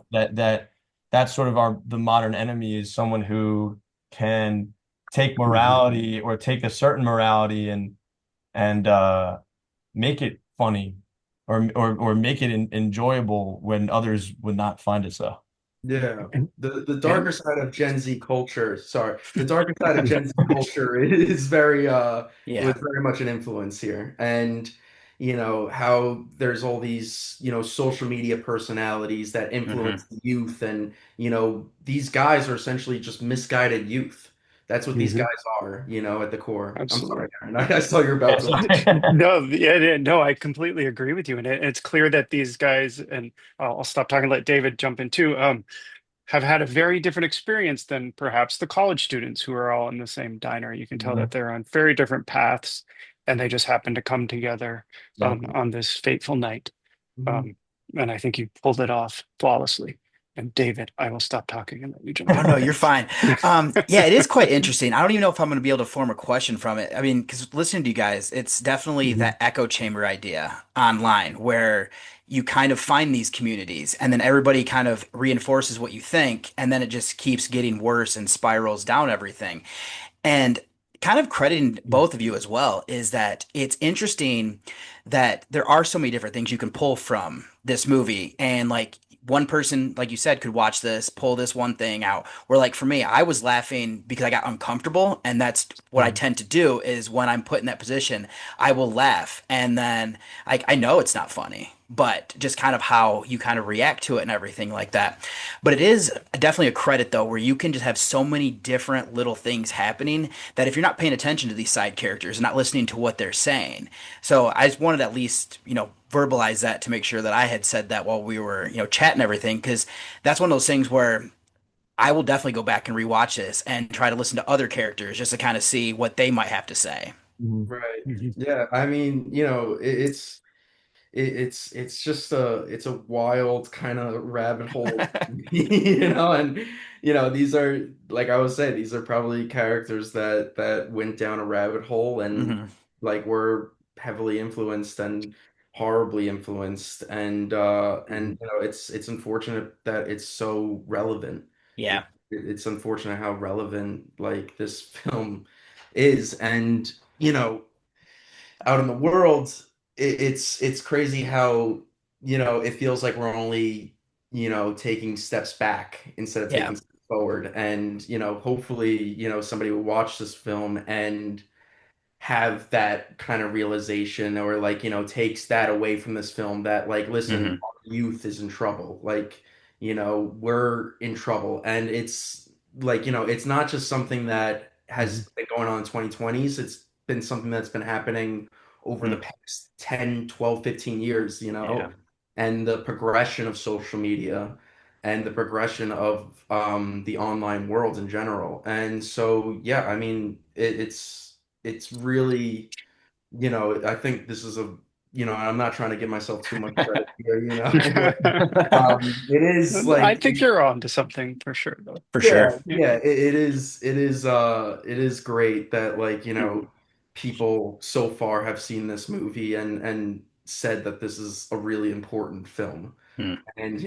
that's sort of the modern enemy is someone who can take Hmm. morality or take a certain morality and make it funny or make it enjoyable when others would not find it so. Yeah. And, The darker and side of Gen Z culture, sorry, the darker side of Gen Z culture is very was Yeah. very much an influence here. And how there's all these, social media personalities that Hmm. influence the youth, and these guys are essentially just misguided youth. That's what these Mhm. guys are, at the core. I'm Absolutely. sorry, Aaron. I saw you're about Yeah, to. sorry. No, no, I completely agree with you. And it's clear that these guys, and I'll stop talking, let David jump in too, have had a very different experience than perhaps the college students who are all in the same diner. You can tell that Mhm. they're on very different paths and they just happen to come together Exactly. on this fateful night. Mhm. Um, and I think you pulled it off flawlessly. And David, I will stop talking and let you jump Oh in. no, you're fine. Yeah, it is quite interesting. I don't even know if I'm going to be able to form a question from it. I mean, because listening to you guys, it's definitely Mhm. that echo chamber idea online where you kind of find these communities and then everybody kind of reinforces what you think, and then it just keeps getting worse and spirals down everything. And kind of crediting both of you as well is that it's interesting that there are so many different things you can pull from this movie. And like one person, like you said, could watch this, pull this one thing out. Where like for me, I was laughing because I got uncomfortable. And that's what I Mhm. tend to do is when I'm put in that position, I will laugh. And then I know it's not funny, but just kind of how you kind of react to it and everything like that. But it is definitely a credit though, where you can just have so many different little things happening that if you're not paying attention to these side characters and not listening to what they're saying. So I just wanted to at least, verbalize that to make sure that I had said that while we were, chatting everything, because that's one of those things where I will definitely go back and rewatch this and try to listen to other characters just to kind of see what they might have to say. Mhm. Right. Mhm. Yeah, I mean, it's just a wild kind of rabbit hole, and these are, like I was saying, these are probably characters that went down a rabbit hole and Hmm. like were heavily influenced and horribly influenced, and Mhm. it's unfortunate that it's so relevant. Yeah. It's unfortunate how relevant like this film is, and out in the world, it's crazy how, it feels like we're only, taking steps back instead of Yeah. taking steps forward. And, hopefully, somebody will watch this film and have that kind of realization, or like, takes that away from this film, that like, listen, Hmm. our youth is in trouble. Like, we're in trouble. And it's like, it's not just something that Mhm. has been going on in 2020s. It's been something that's been happening over the Mm. past 10, 12, 15 years, Yeah. and the progression of social media and the progression of the online world in general. And so, yeah, I mean, it's really, I think this is I'm not trying to give myself too much credit here, but it is I like, think you're on to something for sure, though. For yeah, sure. Yeah. yeah, it is great that, like, Mhm. people so far have seen this movie and said that this is a really important film. Mm. And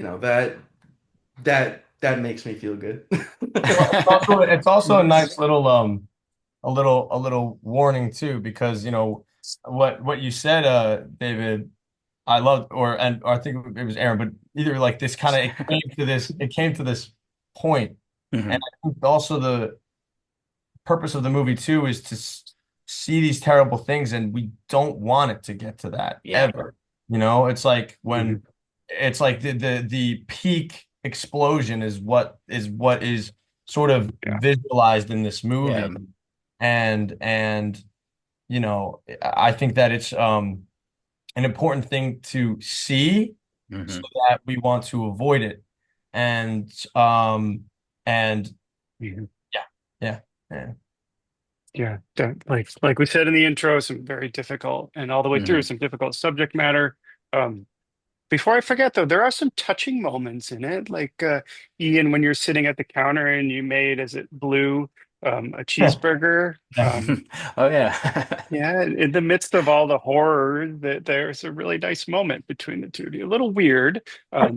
that makes me feel good. Well, it's also a nice little a little warning too, because what you said, David, I loved, or I think it was Aaron, but either like this kind of it came to this point, and Hmm. I think also the purpose of the movie too is to see these terrible things, and we don't want it to get to that Yeah. ever. It's like Mhm. when it's like the peak explosion is what is sort of Yeah. visualized in this Yeah. movie, and I think that it's an important thing to see so Hmm. that we want to avoid it. And Mhm. yeah, yeah, yeah. Yeah, like we said in the intro, some very difficult, and all the way through Hmm. some difficult subject matter. Um, Before I forget, though, there are some touching moments in it, like Ian, when you're sitting at the counter and you made, is it blue, a cheeseburger. Yeah. Oh yeah. Yeah, in the midst of all the horror, that there's a really nice moment between the two of you. A little weird, um,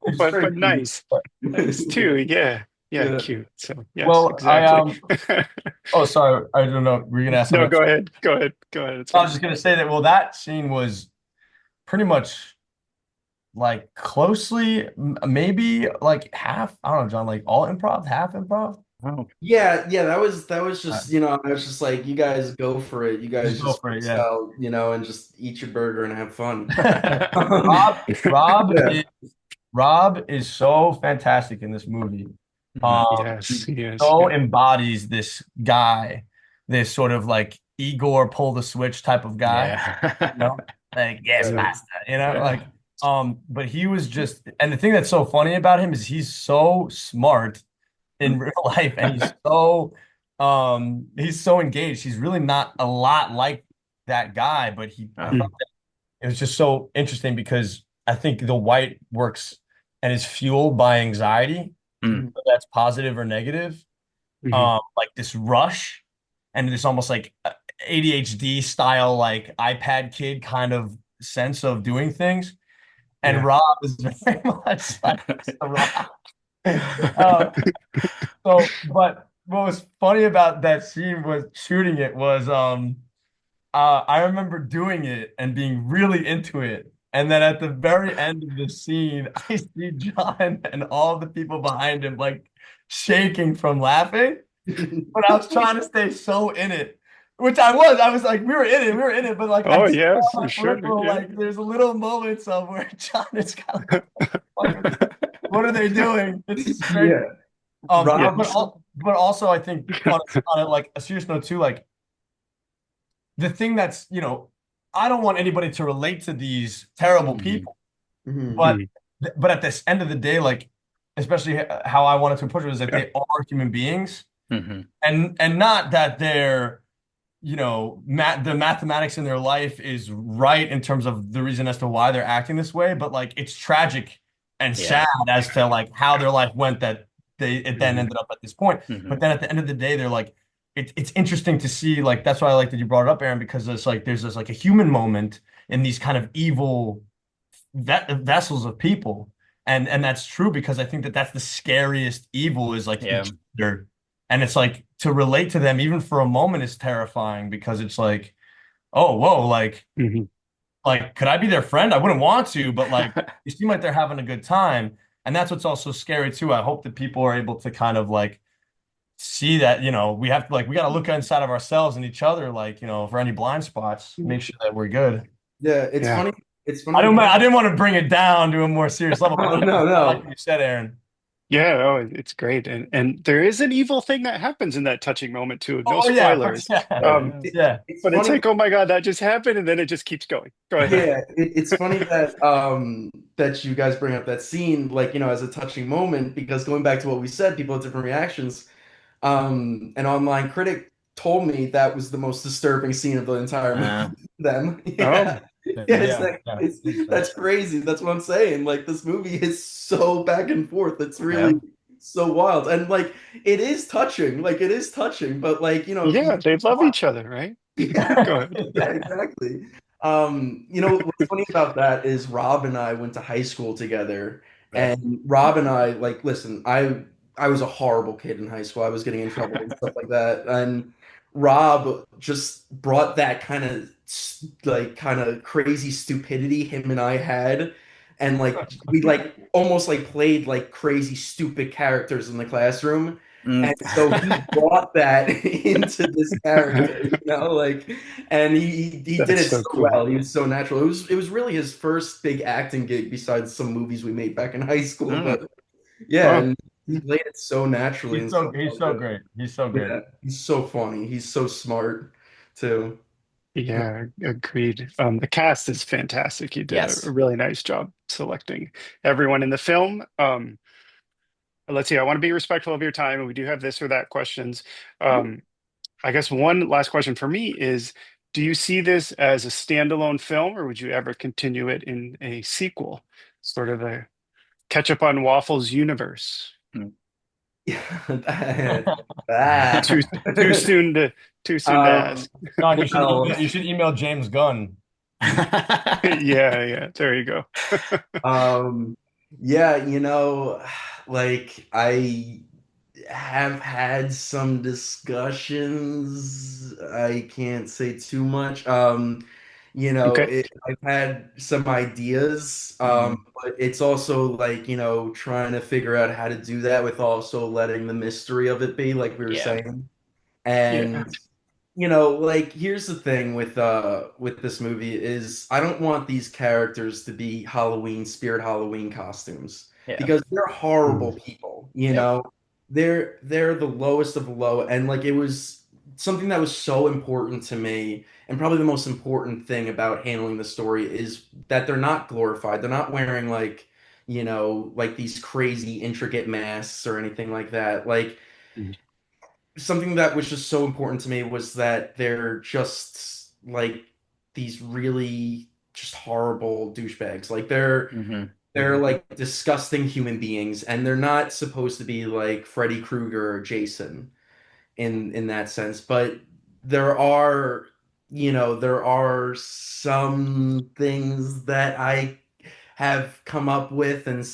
It's but very cute. nice, nice too. Yeah, yeah, Yeah. cute. So yes, Well, I exactly. oh, sorry, I don't know. Were you gonna ask No, something else? go ahead, go ahead, go ahead. It's I was fine. just gonna say that. Well, that scene was pretty much like closely, maybe like half. I don't know, John. Like all improv, half improv. Oh. Yeah, yeah, that was Uh, just, I was just like, you guys go for it. You just guys go just for it. Yeah. sell, and just eat your burger and have fun. Rob, Rob Yeah. is Rob is so fantastic in this movie. Mhm. He Yes, yes, so yeah. embodies this guy, this sort of like Igor pull the switch type of guy. you Yeah. know, like, yes, Right. master, like, but he was just, and the thing that's so funny about him is he's so smart in real life, and he's so engaged. He's really not a lot like that guy, but I Oh. thought Mm, it was just so interesting because I think the white works and is fueled by anxiety, Mm. Mhm. whether that's positive or negative. mhm. Like this rush and this almost like ADHD style, like iPad kid kind of sense of doing things. And Yeah. Rob is very much like Rob. Uh, but what was funny about that scene was shooting it was I remember doing it and being really into it. And then at the very end of the scene, I see John and all the people behind him like shaking from laughing. But I was trying to stay so in it, which I was. I was like, we were in it, but like I Oh saw yeah, on for my sure. peripheral, Yeah. like there's a little moments of where John is kind of like, what are they doing? This is crazy. Yeah. Yeah. But also I think on like a serious note too, like the thing that's I don't want anybody to relate to these terrible Mhm. people. Mhm. But Mhm. but at this end of the day, like especially how I wanted to approach it is that Yeah. they are human beings, Hmm. and not that they're the mathematics in their life is right in terms of the reason as to why they're acting this way, but like it's tragic and Yeah. sad as to like how their life went that it then Mhm. ended up at this point. But Hmm. then at the end of the day, they're like it's interesting to see, like that's why I like that you brought it up, Aaron, because it's like there's this like a human moment in these kind of evil vessels of people. And that's true because I think that that's the scariest evil is like Yeah. each other. And it's like to relate to them even for a moment is terrifying because it's like, oh, whoa, Mhm. like could I be their friend? I wouldn't want to, but like they seem like they're having a good time. And that's what's also scary too. I hope that people are able to kind of like see that, we have to like we got to look inside of ourselves and each other, like, for any blind spots, make sure that we're good. Yeah, it's Yeah. funny. It's funny you I bring. didn't want to bring it down to a more serious level, but Oh, no, I like no. what you said, Aaron. Yeah, oh, it's great. And there is an evil thing that happens in that touching moment too. No Oh yeah, spoilers. yeah, Um, It, yeah. it's but it's funny. like, oh my God, that just happened, and then it just keeps going. Go ahead. Yeah, it's funny that that you guys bring up that scene, like, as a touching moment, because going back to what we said, people have different reactions. An online critic told me that was the most disturbing scene of the entire movie. Uh, Them, Oh, yeah, Yeah, yeah, yeah. that's crazy. That's what I'm saying. Like this movie is so back and forth. It's yeah. really so wild, and like it is touching. Like it is touching, but like if you yeah, they love each other, right? yeah, Go ahead. yeah, exactly. What's funny about that is Rob and I went to high school together, Yeah. and Rob and I, like, listen, I was a horrible kid in high school. I was getting in trouble and stuff like that, and Rob just brought that kind of crazy stupidity him and I had, and like we like almost like played like crazy stupid characters in the classroom. Mm. And so he brought that into this character, like, and he did That's it so so cool. well. He was so natural. It was really his first big acting gig besides some movies we made back in high school. Mm. But yeah, Wow. and he played it so naturally and so He's well. so great. He's so great. Yeah, he's so funny. He's so smart too. Yeah, agreed. The cast is fantastic. You did a Yes. really nice job selecting everyone in the film. Let's see, I want to be respectful of your time, and we do have this or that questions. Um, I guess one last question for me is, do you see this as a standalone film, or would you ever continue it in a sequel, sort of a Ketchup on Waffles universe? Mm. Ah. Too too soon to too soon to Um, ask. John, well, you should email James Gunn. Yeah, yeah. There you go. um, yeah, like I have had some discussions. I can't say too much. Okay. I've had some ideas, Mhm. but it's also like, trying to figure out how to do that with also letting the mystery of it be, like we were Yeah. saying. Yeah. And like here's the thing with this movie is I don't want these characters to be Spirit Halloween costumes Yeah. because they're horrible Mm. people, Yep. They're the lowest of the low, and like it was something that was so important to me, and probably the most important thing about handling the story is that they're not glorified. They're not wearing like, like these crazy intricate masks or anything like that. Like Mm. something that was just so important to me was that they're just like these really just horrible douchebags. Like Hmm. they're like disgusting human beings, and they're not supposed to be like Freddy Krueger or Jason in that sense. But there are, there are some things that I have come up with, and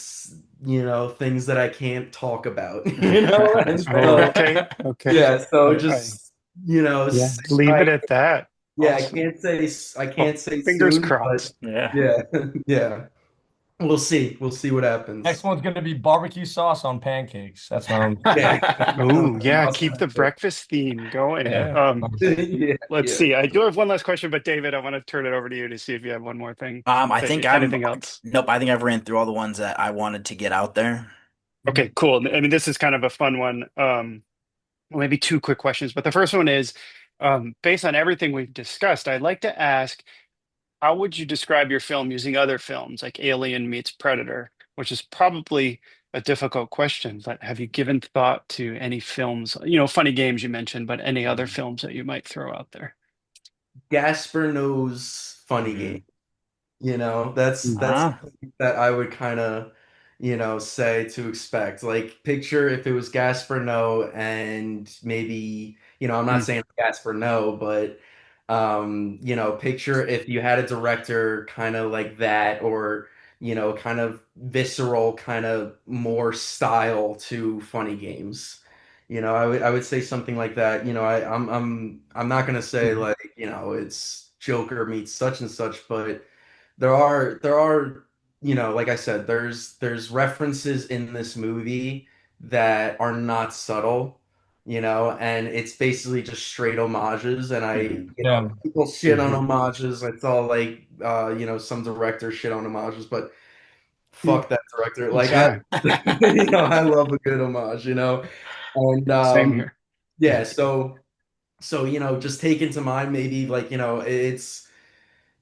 things that I can't talk about, and Oh, so okay. Okay. yeah, so I just yeah, leave I it at that. yeah, Awesome. I Well, can't say fingers soon, but crossed. Yeah. yeah, yeah, we'll see what Next happens. one's gonna be barbecue sauce on pancakes. That's what I'm. Yeah, Oh, yeah, keep the awesome. breakfast theme going. Yeah. Yeah, Let's yeah. see. I do have one last question, but David, I want to turn it over to you to see if you have one more thing I that think I'm, anything else. nope, I think I've ran through all the ones that I wanted to get out there. Okay, cool. I mean, this is kind of a fun one. Well, maybe two quick questions, but the first one is, based on everything we've discussed, I'd like to ask, how would you describe your film using other films like Alien meets Predator, which is probably a difficult question, but have you given thought to any films, funny games you mentioned, but any other films that you might throw out there? Gasper knows funny game. Mhm. That's Ah. something that I would kind of, say to expect. Like, picture if it was Gasper No, and maybe, I'm not saying Gasper No, but picture if you had a director kind of like that, or kind of visceral, kind of more style to funny games. I would say something like that. I'm not gonna say Mm-hmm. like, it's Joker meets such and such, but there are like I said, there's references in this movie that are not subtle, and it's basically just straight homages. And Mhm. Yeah. people shit on Hmm. homages. I saw like some directors shit on homages, but Yeah, fuck that director. Like, I yeah, I love a good homage, and same here. yeah, so just take into mind, maybe, like,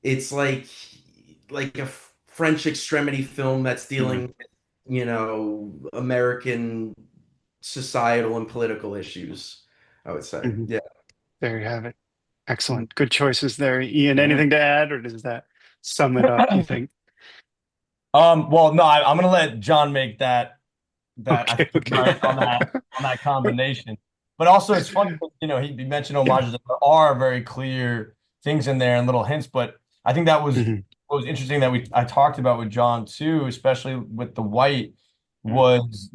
it's like a French extremity film that's Mhm. dealing with, American societal and political issues, I would say. Hmm. Yeah. There you have it. Excellent. Good choices there. Ian, Yeah. anything to add, or does that sum it up, you think? Well, no, I'm gonna let John make that I Okay, think is okay. right on that combination. But also, it's funny, he mentioned homages. And there are very clear things in there and little hints. But I think that was Mhm. what was interesting that I talked about with John too, especially with the white, Mhm. was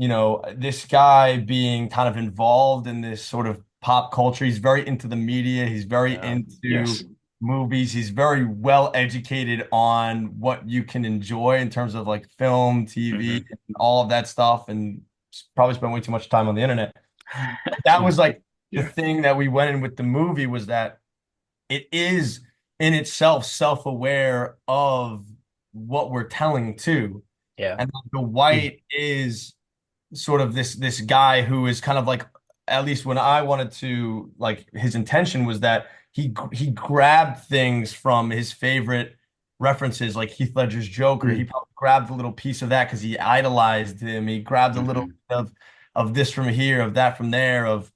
this guy being kind of involved in this sort of pop culture. He's very into the media. He's very Yeah. into Yes. movies. He's very well educated on what you can enjoy in terms of like film, TV, Mhm. and all of that stuff, and probably spent way too much time on the internet. That Mm. was like the Yeah. thing that we went in with the movie, was that it is in itself self-aware of what we're telling too. Yeah. And the Mm. white is sort of this guy who is kind of like, at least when I wanted to, like, his intention was that he grabbed things from his favorite references, like Heath Ledger's Joker. He Mm. probably grabbed a little piece of that because he idolized him. He grabbed a little Mhm. bit of this from here, of that from there, of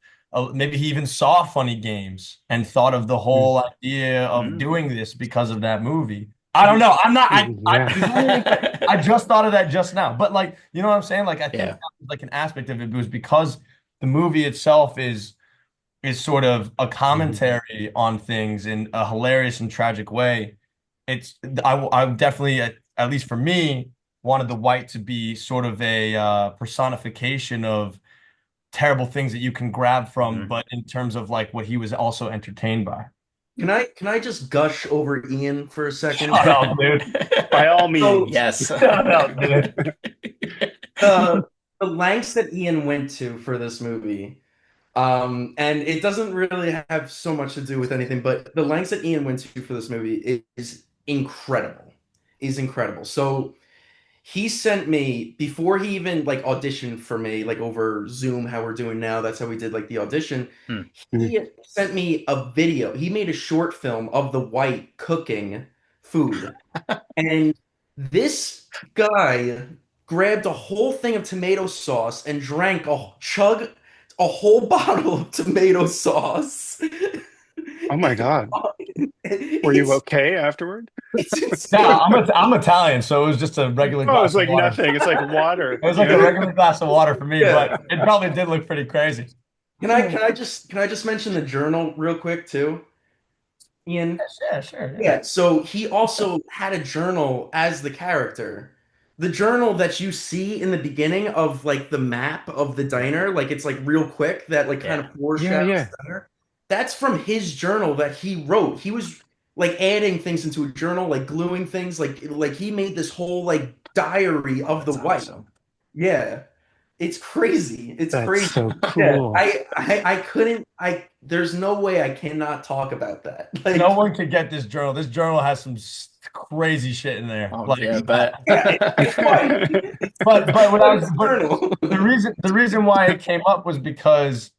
maybe he even saw Funny Games and thought of the Mm. whole idea of Mhm. doing this because of that movie. I don't know. I'm not. Yeah. There's only I just thought of that just now. But, like, you know what I'm saying? Like, I think Yeah. that was like an aspect of it was because the movie itself is sort of a Mhm. commentary on things in a hilarious and tragic way. It's I definitely, at least for me, wanted the white to be sort of a personification of terrible things that you can grab from, Mhm. but in terms of like what he was also entertained by. Can I just gush over Ian for a second? Shut up, dude. By all So, means. Yes. Shut up, dude. the the lengths that Ian went to for this movie, and it doesn't really have so much to do with anything, but the lengths that Ian went to for this movie is incredible. Is incredible. So, he sent me, before he even like auditioned for me, like over Zoom, how we're doing now. That's how we did like the audition. Hmm. Mm. He sent me a video. He made a short film of the white cooking food. And this guy grabbed a whole thing of tomato sauce and chug a whole bottle of tomato sauce. Oh my God. Were you It's okay afterward? it's No, insane. I'm Italian, so it was just a regular Oh, glass it's of like water. nothing. It's like water. It was like a Yeah. regular glass of water for me, Yeah. but it probably did look pretty crazy. Can I just mention the journal real quick too, Ian? Yeah, sure, yeah. Yeah, so he also had a journal as the character. The journal that you see in the beginning of like the map of the diner, like it's like real quick, that like kind Yeah. of Yeah, foreshadows yeah. the diner. That's from his journal that he wrote. He was like adding things into a journal, like gluing things, like he made this whole like diary Oh, of the that's white. awesome. Yeah. It's crazy. It's That's crazy. so Yeah. cool. I couldn't there's no way I cannot talk about that. No Like, one could get this journal. This journal has some crazy shit in there. Oh, Like, yeah, but yeah, it's white. but what But I was, it's a but journal. the reason why it came up was because,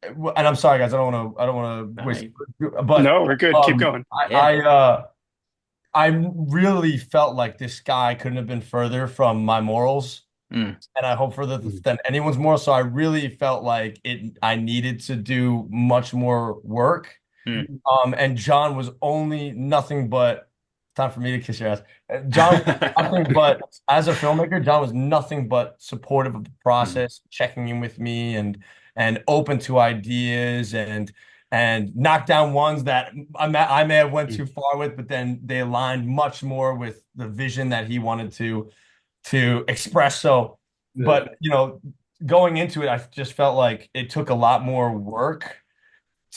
and I'm sorry, guys, I don't want to waste, I, but No, we're good. Keep going. I yeah. I really felt like this guy couldn't have been further from my morals, Mm, and I hope further Mm. than anyone's morals. So I really felt like I needed to do much more work. mm. And John was only nothing but time for me to kiss your ass. John was nothing but as a filmmaker, John was nothing but supportive of the Mm. process, checking in with me and open to ideas and knock down ones that I may have went Mm. too far with, but then they aligned much more with the vision that he wanted to express. So, Yeah. but going into it, I just felt like it took a lot more work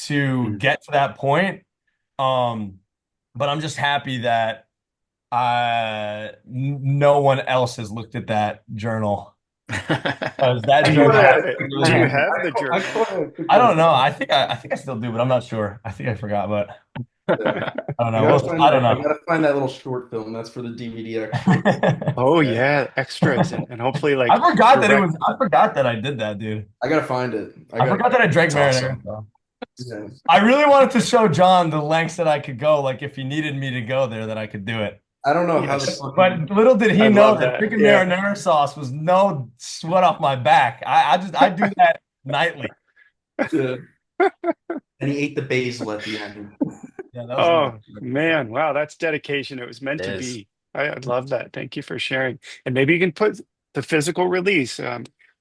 to Mm. get to that point. Um, but I'm just happy that no one else has looked at that journal. Because that Do you journal have has it? really Do you had, have the I journal? caught it. I don't know. I think I still do, but I'm not sure. I think I forgot, but Yeah. I don't I know. gotta find I don't that. I know. gotta find that little short film. That's for the DVD extra. Oh Yeah. yeah, extras and hopefully I like forgot that it direct. was. I forgot that I did that, dude. I gotta find it. I I gotta. forgot that I drank It's marinara. awesome. So. Yeah. I really wanted to show John the lengths that I could go. Like if he needed me to go there, that I could do it. I don't know how the Yes, fucking. But little did I he know love that that. chicken Yeah. marinara sauce was no sweat off my back. I do that nightly. Yeah. And he ate the basil at the end. Yeah, that was a Oh good. man, wow, that's dedication. It was meant It to is. be. I love that. Thank you for sharing. And maybe you can put the physical release.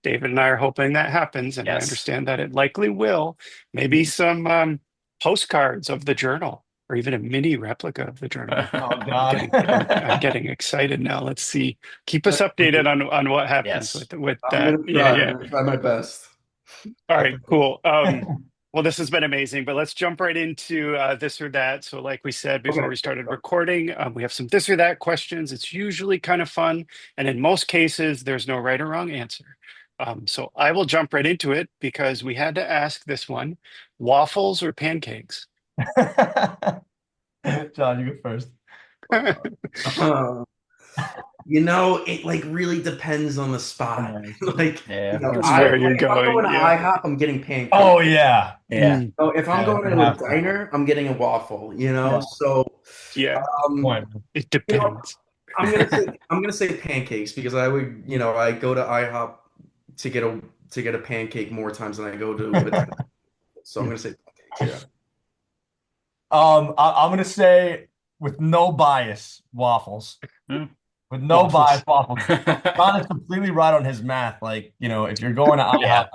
David and I are hoping that happens, and I Yes. understand that it likely will. Maybe some postcards of the journal, or even a mini replica of the journal. Oh I'm God. getting, I'm getting excited now. Let's see. Keep us updated on what happens Yes. with I'm that. gonna Yeah, try. I'm yeah. gonna try my best. All I right, think. cool. Well, this has been amazing, but let's jump right into this or that. So, like we said before Okay. we started recording, we have some this or that questions. It's usually kind of fun, and in most cases, there's no right or wrong answer. So, I will jump right into it because we had to ask this one: waffles or pancakes? John, you go first. Uh, it like really depends on the spot. Okay. Like, Yeah, That's that's I where fair. you're if I'm going going. to Yeah. IHOP, I'm getting pancakes. Oh yeah. Yeah. Mm, So if I'm Yeah, going you to a have to. diner, I'm getting a waffle, Yeah, So yeah, good um, point. it you know, depends. I'm gonna say pancakes because I would, I go to IHOP to get a pancake more times than I go to a diner. So I'm Mm. gonna say pancakes, yeah. I'm gonna say with no bias, waffles. Hmm. With no bias, Waffles. waffles. John is completely right on his math. Like, if you're going to Yeah. IHOP,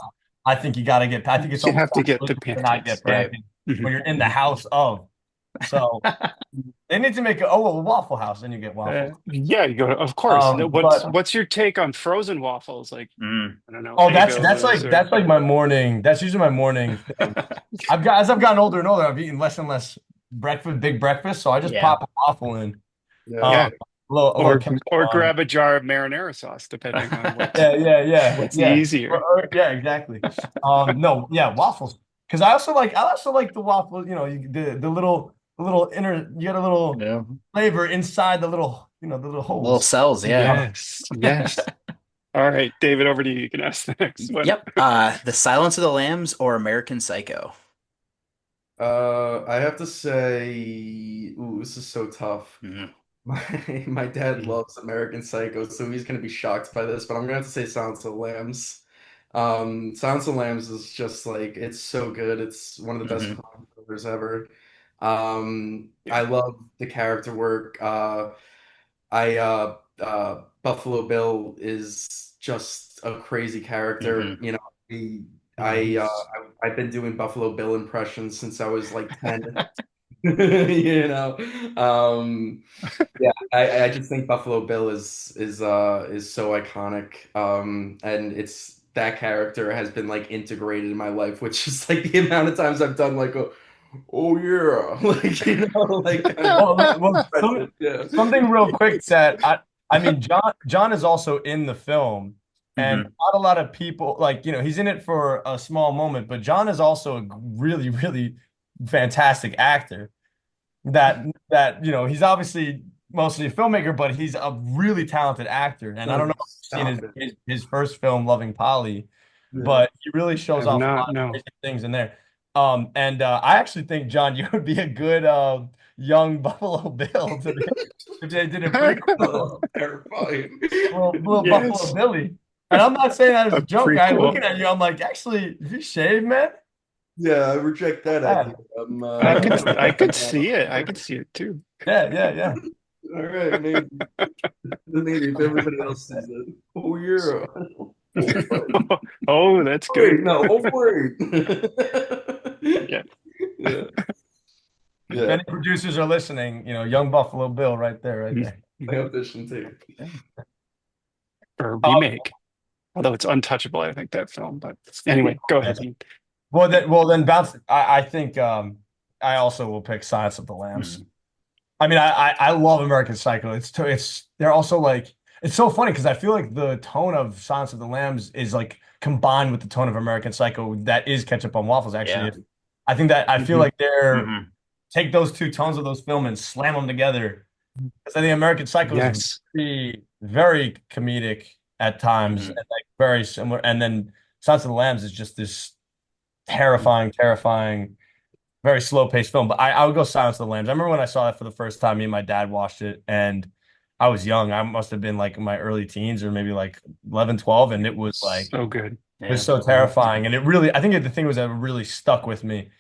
I think you got to get, I think it's You almost have to get the sacrilegious to not pancakes. get Yeah. Right. pancakes Mhm, when you're in the mhm. house of. So they need to make a Waffle House, and you get waffles. Yeah, you go. Of course. What's But what's your take on frozen waffles? Like, Mm. I don't know, oh, that's Egos like or that's like my morning. That's usually my morning thing. As I've gotten older and older, I've eaten less and less big breakfast, so I just Yeah. pop a waffle in. Yeah. Um, yeah, a little ketchup or on it. grab a jar of marinara sauce, depending on what's what's Yeah. easier. Yeah, exactly. No, yeah, waffles. Because I also like the waffles. The little inner. You get a little Yeah. flavor inside the little Little holes. cells, yeah. Yes, yes. All right, David, over to you. You can ask the next one. Yep. The Silence of the Lambs or American Psycho. I have to say, ooh, this is so tough. Mhm. My dad Mm. loves American Psycho, so he's gonna be shocked by this, but I'm gonna have to say Silence of the Lambs. Silence of the Lambs is just like it's so good. It's one of the best Mhm. crime thrillers ever. Yeah. I love the character work. I Buffalo Bill is just a crazy character. Mhm. He, I Mhm. I've been doing Buffalo Bill impressions since I was like 10. You know. Yeah, I just think Buffalo Bill is so iconic. And it's that character has been like integrated in my life, which is like the amount of times I've done like oh yeah, like like kind of Well, impressive. Yeah. something real quick that I mean, John is also in the film, and Mhm. not a lot of people like he's in it for a small moment, but John is also a really really fantastic actor. That he's obviously mostly a filmmaker, but he's a really talented actor. And I don't know if you've seen Stop his it. his, his first film, Loving Polly, Yeah. but he really shows Have off a not, lot of no. crazy things in there. And I actually think, John, you would be a good young Buffalo Bill if they did a prequel. Oh, terrifying. Little Buffalo Yes, Billy. And I'm not saying that as a a joke. I prequel. looking at you, I'm like, actually, if you shave, man, Yeah, I reject that idea. bad. I could see it. I could see it too. Yeah. All right, maybe if everybody else sees it. Oh yeah. Oh, Oh, that's wait, good. no, oh wait. Yeah. Yeah, If yeah. any producers are listening, young Buffalo Bill right there, right there. I audition too. Or Uh, remake. Although it's untouchable, I think that film. But anyway, go ahead. Ian. well then bounce. I think I also will pick Silence of the Lambs. Mhm. I mean, I love American Psycho. It's they're also like it's so funny because I feel like the tone of Silence of the Lambs is like combined with the tone of American Psycho that is Ketchup on Waffles. Actually, Yeah. I think that I feel Mhm. like they're Hmm. take those two tones of those film and slam them together. Because I think American Psycho is Yes. very comedic at times and Hmm. like very similar. And then Silence of the Lambs is just this terrifying, very slow paced film. But I would go Silence of the Lambs. I remember when I saw that for the first time, me and my dad watched it, and I was young. I must have been like in my early teens or maybe like 11, 12, and it was like So good. it was Yeah. so terrifying. And it really, I think the thing was that it really stuck with me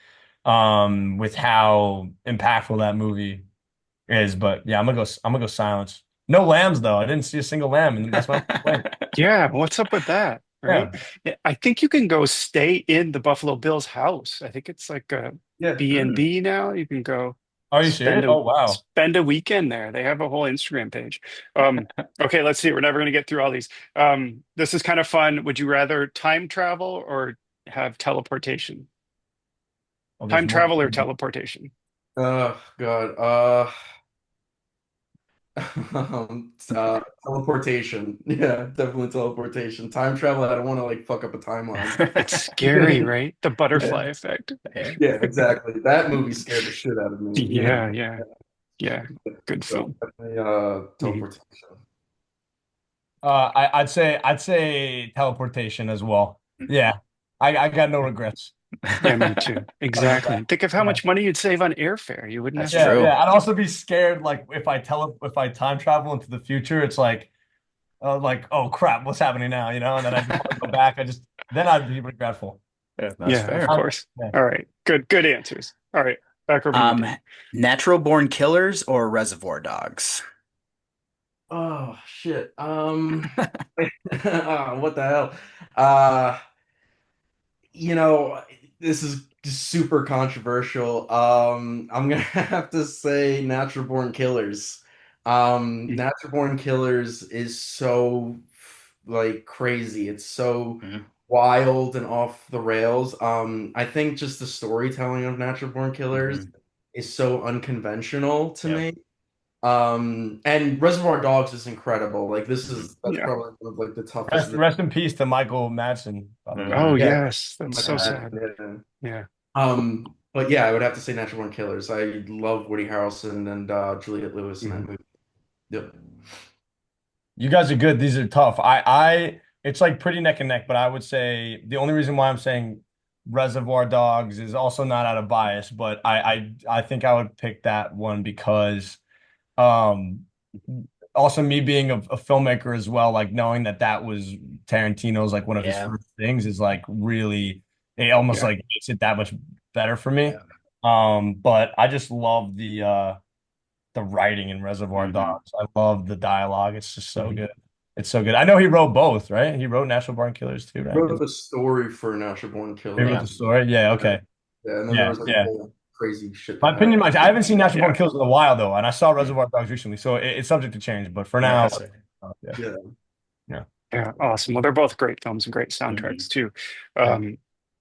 with how impactful that movie is. But yeah, I'm gonna go Silence. No lambs though. I didn't see a single lamb, and that's my complaint. Yeah. What's up with that? Right. Yeah. Yeah, I think you can go stay in the Buffalo Bills house. I think it's like a Yeah. B and Mm. B now. You can go Are you serious? Oh wow. spend a weekend there. They have a whole Instagram page. Okay, let's see. We're never going to get through all these. This is kind of fun. Would you rather time travel or have teleportation? Oh, there's Time more. travel or teleportation? Oh God. Teleportation. Yeah, definitely teleportation. Time travel, I don't want to like fuck up a timeline. It's scary, right? The Yeah, butterfly effect. Yeah. yeah, exactly. That movie scared the shit out of me. Yeah. Yeah, yeah, yeah. Good So film. definitely Mhm. teleportation. I'd say teleportation as well. Yeah. I got no regrets. Yeah, me too. Exactly. Think of how Yeah. much money you'd save on airfare. You wouldn't That's have to. Yeah, true. I'd also be scared like if I time travel into the future, it's like oh crap, what's happening now? And then I just want to go back. Then I'd be regretful. Yeah, that's Yeah, of fair. Um, course. yeah. All right. Good answers. All right. Back over to you, Um, Dan. Natural Born Killers or Reservoir Dogs? Oh shit. What the hell? Uh, you know, this is super controversial. I'm gonna have to say Natural Born Killers. Mhm. Natural Born Killers is so like crazy. It's so Mhm. wild and off the rails. I think just the storytelling of Natural Born Killers Mhm. is so unconventional to Yep. me. And Reservoir Dogs is incredible. Like Mhm. that's Yeah. probably one of like the toughest. Rest in peace to Michael Madsen, by the way. Oh, Mhm. Yeah, yes. That's so Michael Yeah. sad. Madsen, Yeah. yeah. But yeah, I would have to say Natural Born Killers. I love Woody Harrelson and Juliette Lewis in that Mhm. movie. Yep. You guys are good. These are tough. It's like pretty neck and neck, but I would say the only reason why I'm saying Reservoir Dogs is also not out of bias, but I think I would pick that one because um also me being a filmmaker as well, like knowing that was Tarantino's like one of his Yeah. first things is like really it almost Yeah. like makes it that much better for me. Yeah. But I just love the writing in Reservoir Hmm. Dogs. I love the dialogue. It's just so Mhm. good. It's so good. I know he wrote both, right? He wrote National Born Killers too, right? Wrote the story for Natural Born He wrote Killers. Yeah. the story. Yeah, Yeah, okay. yeah, and then there Yeah, was like a yeah. whole crazy shit My that happened. opinion might. I haven't seen National Born Yeah. Killers in a while though, and I saw Mm. Reservoir Dogs recently, so it's subject to change. But for Yeah. now, So, yeah, Yeah. yeah, Yeah. Awesome. Well, they're both great films and great soundtracks mhm. too. yeah. Um,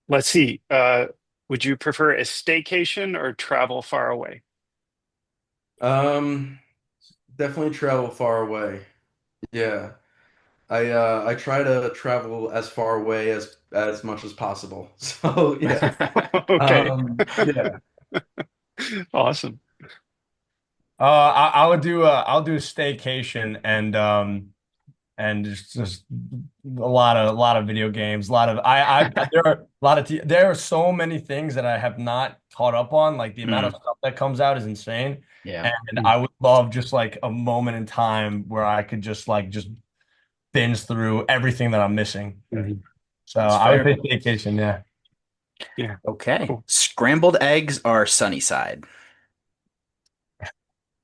let's see. Would you prefer a staycation or travel far away? Um, Definitely travel far away. Yeah. I try to travel as far away as much as possible. So yeah. Okay. Yeah. Awesome. I would do I'll do a staycation and and just a lot of video games, a lot of I there are a lot of there are so many things that I have not caught up on. Like the amount of Mm, stuff that comes out is insane, yeah. and Mm, I would love just like a moment in time where I could just binge through everything that I'm missing. mhm. So That's I would fair. say vacation, yeah. Yeah, Okay. cool. Scrambled eggs are sunny side.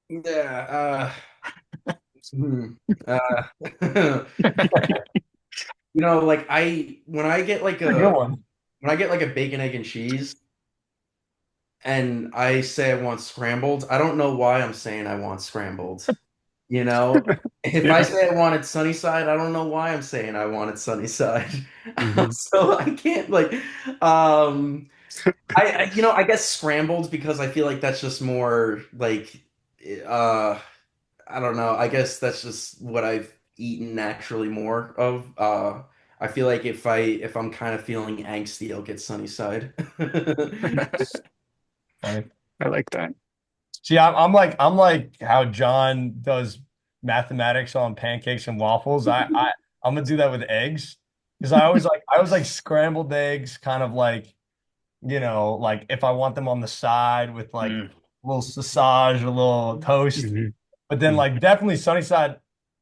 Yeah. Hmm. Uh, like when I get like A good a one. bacon, egg, and cheese, and I say I want scrambled, I don't know why I'm saying I want scrambled. You know, if I Yeah. say I wanted sunny side, I don't know why I'm saying I wanted sunny side. Mhm. So I can't I guess scrambled because I feel like that's just more like uh I don't know. I guess that's just what I've eaten naturally more of. I feel like if I'm kind of feeling angsty, I'll get sunny side. Funny. I like that. See, I'm like how John does mathematics on pancakes and waffles. I'm gonna do that with eggs because I always like scrambled eggs, kind of like like if I want them on the side with like Mm, a little sausage, a little toast, Mhm. but then Mhm. like definitely sunny side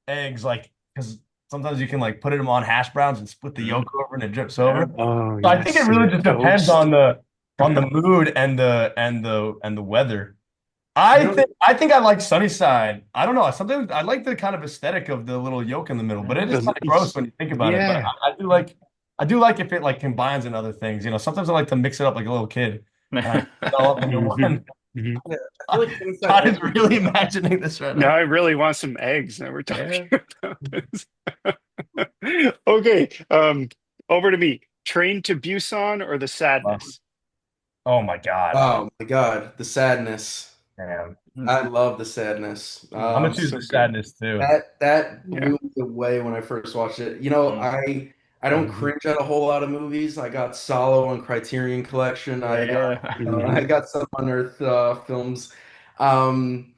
eggs, like because sometimes you can like put them on hash browns and split the mm, yolk over and it drips yeah. over. Oh, So I think it yes. really And just depends toast. on the mood and the weather. You I know, think I think I like Sunnyside. I don't know. Sometimes I like the kind of aesthetic of the little yolk in the middle, but it is The, kind of gross when you think about it. But yeah. I do like if it like combines in other things. Sometimes I like to mix it up like a little kid, and I mix it all up into Hmm. one. Hmm. yeah, I feel like sunny side John eggs is really imagining this right Now now. I really want some eggs. Now we're Yeah. talking about this. Okay. Over to me. Train to Busan or the Wow. Sadness? Oh my God. Oh my God, the sadness. Damn. Mm, I love the sadness. I'm gonna Mm, choose so the good. sadness too. That Yeah. blew me away when I first watched it. mm, I don't Hmm. cringe at a whole lot of movies. I got Solo and Criterion Collection. yeah. Hmm. I got some Unearthed films. Um,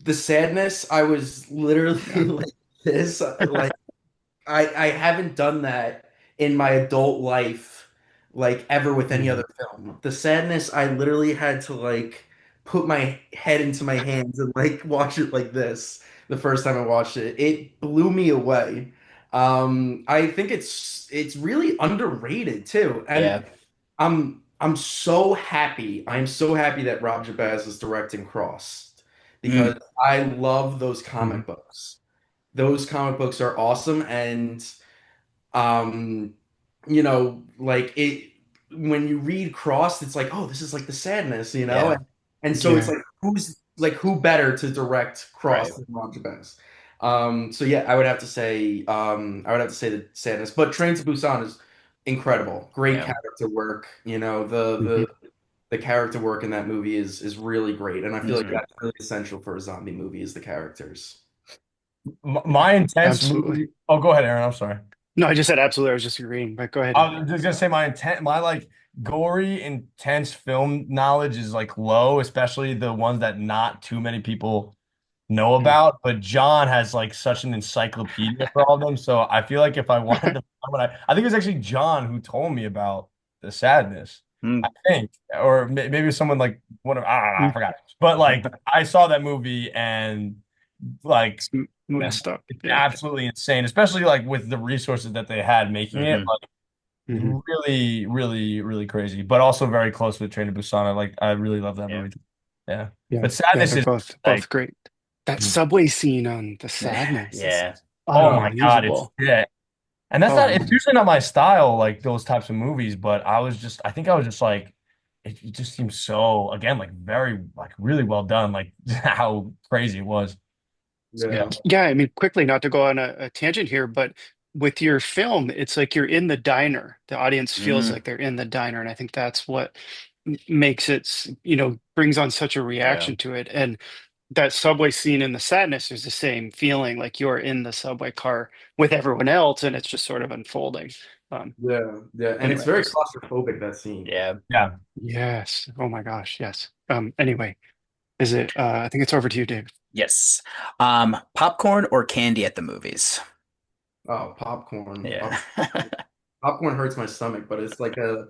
the sadness, I was literally Yeah. like this. Like I haven't done that in my adult life, like ever with any Hmm. other film. The sadness, I literally had to like put my head into my hands and like watch it like this the first time I watched it. It blew me away. I think it's really underrated too. And Yeah. I'm so happy. I'm so happy that Rob Jabaz is directing Crossed because Mm, I love those Hmm. comic books. Those comic books are awesome, and um, like it when you read Crossed, it's like, oh, this is like the sadness, yeah. and so it's Yeah. like who better to direct Right. Crossed than Ron Jabez? So yeah, I would have to say the sadness, but Train to Busan is incredible, great Yeah. character work. The character work in that movie is really great, and I feel like Hmm. that's really essential for a zombie movie is the characters. Yeah. My intense Absolutely. movie. Oh, go ahead, Aaron. I'm sorry. No, I just said absolutely. I was just agreeing, but go ahead. I was just gonna say my like gory, intense film knowledge is like low, especially the ones that not too many people know Mm. about. But John has like such an encyclopedia for all of them. So I feel like if I wanted to, I think it was actually John who told me about the sadness. I Mm, think, or maybe it was someone like one of I don't know, I Mm. forgot. But like I saw that movie and like It's messed up. it's Yeah. absolutely insane, especially like with the resources that they had making it. hmm Hmm. Really, really, really crazy, but also very close with Train to Busan. I really love that Yeah. movie. Yeah, Yeah. but Yeah. Sadness They're is both like, great. That mm, subway scene on The Sadness is Yeah. oh my God, it's unbelievable. yeah. And that's Oh not, it's man. usually not my style, like those types of movies, but I think I was just like, it just seems so, again, like very, like really well done, like how crazy it was. Yeah. Yeah. Yeah, I mean, quickly, not to go on a tangent here, but with your film, it's like you're in the diner. The audience feels Mm, like they're in the diner, and I think that's what makes it, brings on such a yeah. reaction to it. And that subway scene in The Sadness is the same feeling, like you're in the subway car with everyone else, and it's just sort of unfolding. Um, Yeah, yeah, and it's anyway, very just claustrophobic that scene. Yeah. Yeah. yes. Oh my gosh, yes. Anyway. Is it? I think it's over to you, Dave. Yes. Popcorn or candy at the movies? Oh, popcorn. Yeah. Popcorn hurts my stomach, but it's a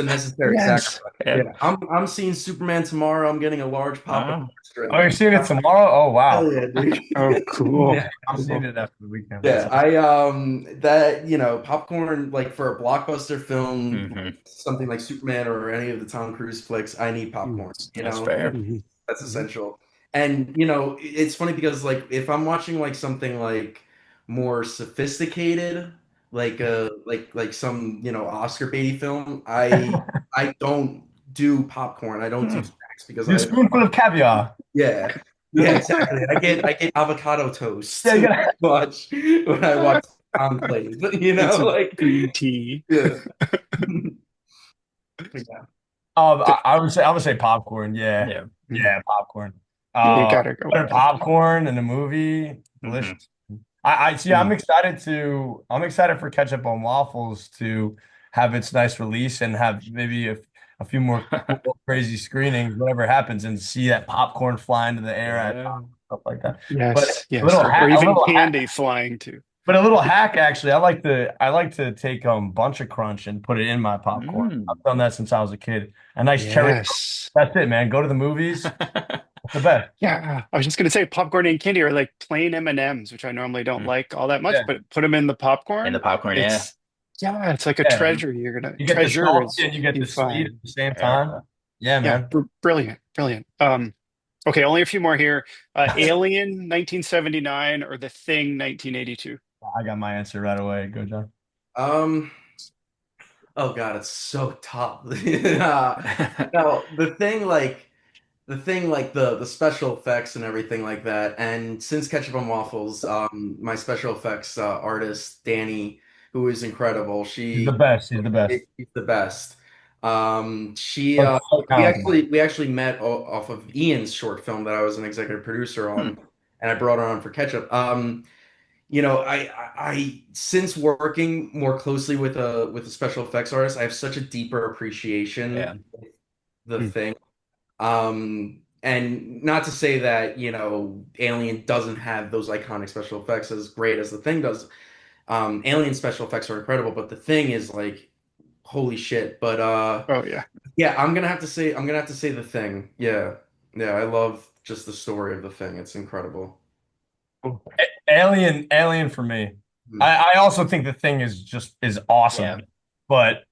necessary Yes. sacrifice. Yeah. Yeah, I'm seeing Superman tomorrow. I'm getting a large popcorn Oh. strip. Oh, you're seeing it tomorrow? Oh, Hell wow. yeah, dude. Oh, cool. Yeah, I'm seeing Cool. it after the weekend. Yeah, That's I that popcorn like for a blockbuster film, Hmm. something like Superman or any of the Tom Cruise flicks, I need Mm, popcorn. That's fair. mhm, That's mhm. essential. And it's funny because like if I'm watching like something like more sophisticated, like some Oscar baity film, I don't do popcorn. I don't do Hmm. snacks because Your spoonful of caviar. yeah, yeah, exactly. I get avocado toast Yeah, you gotta. when I watch Enclave. And some Like green tea. yeah. Yeah. I would say popcorn. Yeah, Yeah. Mhm. yeah, popcorn. Yeah, you gotta go with Butter popcorn. popcorn in a movie, Hmm. delicious. I see. Mm. I'm excited for Ketchup on Waffles to have its nice release and have maybe a few more cool, crazy screenings, whatever happens, and see that popcorn fly into the air at Yeah. stuff like that. But Yes, a yes. little Or hack, a even little hack. candy flying too. But a little hack, actually, I like to take Bunch of Crunch and put it in my popcorn. Mm. I've done that since I was a kid. A nice cherry. Yes. That's it, man. Go to the movies. It's the best. Yeah, I was just gonna say popcorn and candy are like plain M&Ms, which I normally don't Mm. like all that much, Yeah, but put them in the In the popcorn. popcorn, yeah. It's yeah, it's like a yeah. treasure. You're gonna You get the treasure salty is and you get you the sweet at find. the same Yeah. time. Yeah, Yeah, man. brilliant, brilliant. Okay, only a few more here. Alien 1979 or The Thing 1982. I got my answer right away. Go, John. Um. Oh God, it's so tough. No, the special effects and everything like that. And since Ketchup and Waffles, my special effects artist Danny, who is incredible, He's the best. He's the best. she's the best. She So, so we talented. actually met off of Ian's short film that I was an executive producer Hmm. on, and I brought her on for Ketchup. I since working more closely with a special effects artist, I have such a deeper Yeah. appreciation of the Mm. thing. And not to say that, Alien doesn't have those iconic special effects as great as the thing does. Alien special effects are incredible, but the thing is like holy shit. But Oh yeah. yeah, I'm gonna have to say the thing. Yeah. Yeah, I love just the story of the thing. It's incredible. Alien for me. Mhm. I also think the thing is Yeah. awesome, but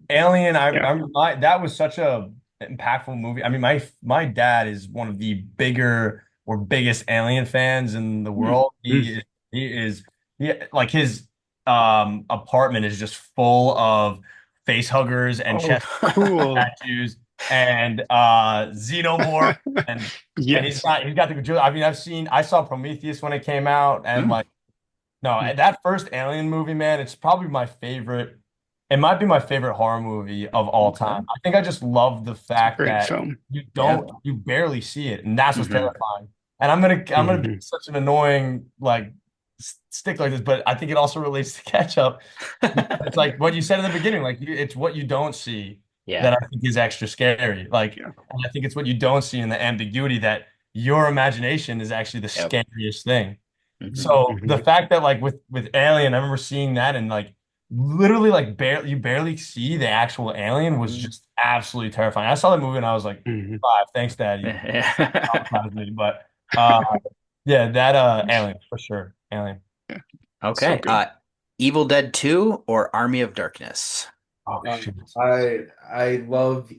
Alien, Yeah. that was such a impactful movie. I mean, my dad is one of the bigger or biggest Alien fans in the Mm. world. Mm. He like his apartment is just full of face huggers and Oh, chest cool. tattoos and xenomorph and he's Yes. got he's got the I mean I saw Prometheus when it came out and Mm. like no, Mm. that first Alien movie, man, it's probably my favorite. It might be my favorite horror movie of all Okay. time. I think I just love the It's a fact great that film. Yeah. you barely see it, and that's what's Hmm. terrifying. And I'm gonna be Hmm. such an annoying like stick like this, but I think it also relates to Ketchup. It's like what you said in the beginning, like it's what you don't see Yeah. that I think is extra scary. Like, Yeah. and I think it's what you don't see in the ambiguity that your imagination is actually the Yep. scariest thing. Hmm. So the Hmm. fact that like with Alien, I remember seeing that and like literally like barely you barely see the actual alien was Hmm. just absolutely terrifying. I saw the movie and I was like, Hmm. five, thanks, Dad. You Yeah. traumatized me. But uh yeah, that Alien for sure. Alien. Yeah. So Okay. good. Evil Dead 2 or Army of Darkness? Oh Um, shoot. I love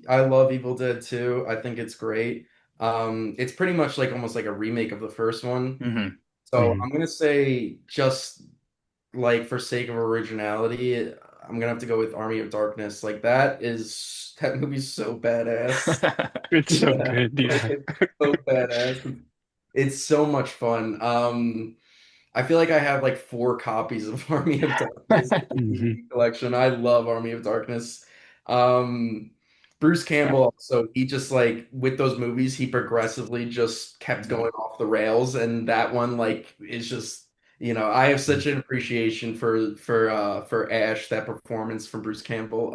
Evil Dead 2. I think it's great. It's pretty much like almost like a remake of the first one. Hmm. So Hmm. I'm gonna say just like for sake of originality, I'm gonna have to go with Army of Darkness. Like that movie's so badass. It's so Yeah, good. like Yeah. it's so badass. It's so much fun. I feel like I have like four copies of Army of Darkness in the Hmm. DVD collection. I love Army of Darkness. Um, Bruce Yeah. Campbell, so he just like with those movies, he progressively just kept Mhm. going off the rails, and that one like is just I have such an appreciation for Ash, that performance from Bruce Campbell,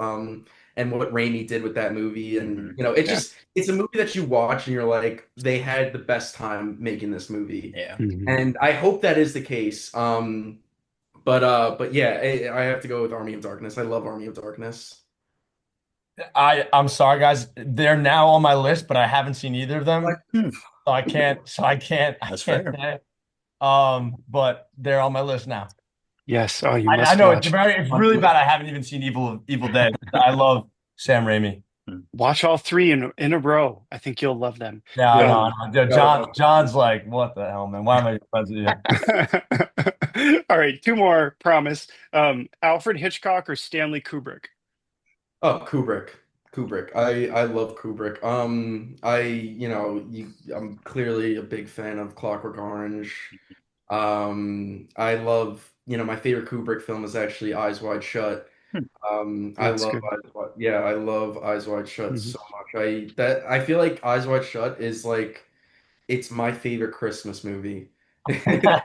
and what Raimi did with that movie. And Mhm. Yeah. it's a movie that you watch and you're like, they had the best time making this movie. Yeah. Mhm. And I hope that is the case. But yeah, I have to go with Army of Darkness. I love Army of Darkness. I'm sorry, guys. They're now on my list, but I haven't seen either of Like, them, Hmm. so I That's can't fair. say. But they're on my list now. Yes. Oh, you I must know watch. it's really bad. I haven't even seen Evil Dead. I love Sam Raimi. Hmm. Watch all three in a row. I think you'll love them. Yeah, I yeah, know. Um, I know. no, John's like, what the hell, man? Why am I friends with you? all right, two more, promise. Alfred Hitchcock or Stanley Kubrick? oh, Kubrick. Kubrick. I love Kubrick. I'm clearly a big fan of Clockwork Orange. I love, my favorite Kubrick film is actually Eyes Wide Shut. Hmm. I That's love good. I love Eyes Wide Shut Mhm. so much. I feel like Eyes Wide Shut is like it's my favorite Christmas movie. Yeah,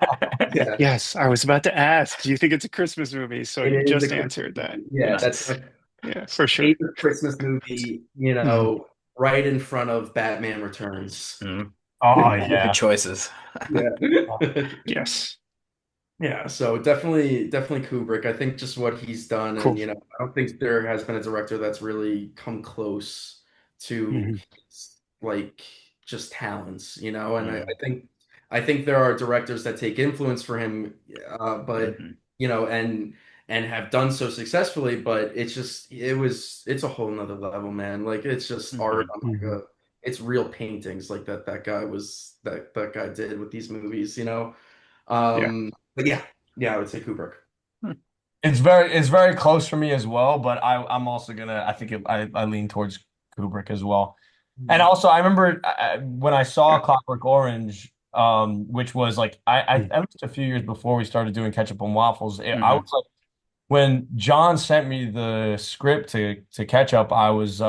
Yes, I was about to ask, do you think it's a Christmas movie? So it you is a just Christmas answered that. movie. Yeah, that's Yes. my Yeah, for sure. favorite Christmas movie, Mhm. right in front of Batman Returns. Hmm. Oh Good yeah. choices. Yeah. Yes. Yeah, so definitely Kubrick. I think just what he's done, and Cool. I don't think there has been a director that's really come close to Mhm. his, like, just talents, and Hmm. I think there are directors that take influence for him, but Hmm. and have done so successfully, but it's a whole nother level, man. Like, it's just art Hmm. on like Mhm. a it's real paintings like that guy did with these movies. Yeah. But yeah, I would say Kubrick. It's very close for me as well, but I'm also gonna I think I lean towards Kubrick as well. And also I remember when I saw Yeah. Clockwork Orange, which was like I Mhm. at least a few years before we started doing Ketchup and Waffles, I Hmm. was like when John sent me the script to Ketchup, I was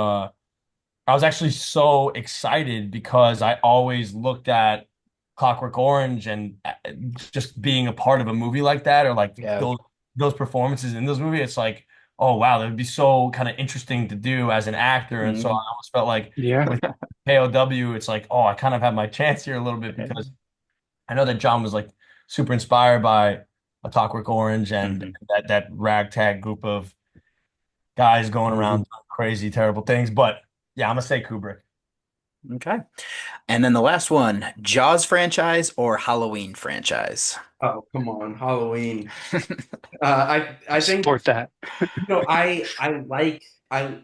actually so excited because I always looked at Clockwork Orange and just being a part of a movie like that or like Yeah. those performances in those movies, it's like, oh wow, that would be so kind of interesting to do as an actor. And so I Hmm. almost felt like Yeah. with KOW, it's like, oh, I kind of have my chance here a little bit because I know that John was like super inspired by a Clockwork Orange and Hmm. that ragtag group of guys going around Mhm. doing crazy, terrible things. But yeah, I'm gonna say Kubrick. Okay. And then the last one, Jaws franchise or Halloween franchise? Oh, come on, Halloween. I think Support that. I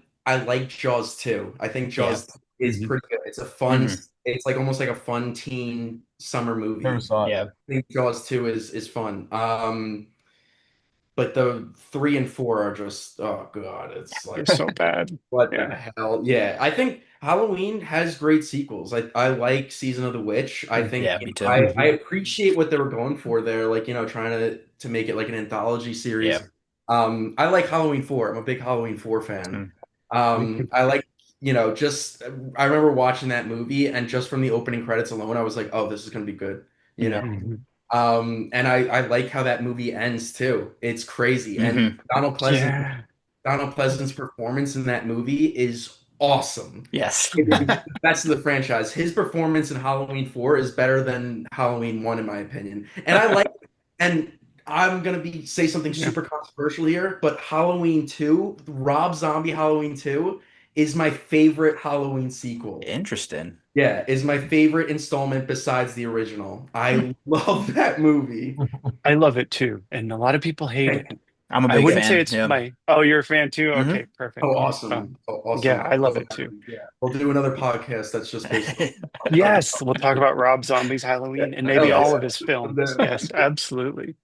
like Jaws too. I think Yeah. Jaws is Mhm. pretty good. Hmm. It's like almost like a fun teen summer Never movie. saw it. Yeah. I think Jaws 2 is fun. But the 3 and 4 are just, oh God, it's They're like, so bad. what the Yeah. hell? Yeah, I think Halloween has great sequels. I like Season of the Witch. I Mhm. think Yeah, me too. I Mhm. appreciate what they were going for there, like, trying to make it like an anthology Yeah. series. I like Halloween 4. I'm a big Halloween 4 fan. Mm. Mhm. I like, just I remember watching that movie, and just from the opening credits alone, I was like, oh, this is gonna be good. You know. Yeah. Mhm. And I like how that movie ends too. It's crazy. And Hmm. Yeah. Donald Pleasant's performance in that movie is awesome. Yes. It is the best of the franchise. His performance in Halloween 4 is better than Halloween 1 in my opinion. And I'm gonna be say something Yeah. super controversial here, but Halloween 2, Rob Zombie Halloween 2 is my favorite Halloween sequel. Interesting. Yeah, is my favorite installment besides the original. Hmm. I love that movie. I love it too. And a lot of people hate it. I'm a I big wouldn't say fan. it's Yeah. my, oh, you're a fan too? Hmm. Okay, Oh, perfect. awesome. Oh, Yeah, awesome. I love So, it too. yeah, we'll do another podcast that's just based on Yes, we'll talk about Rob Zombie's Halloween and maybe hell all yeah. of his films. Yes, absolutely.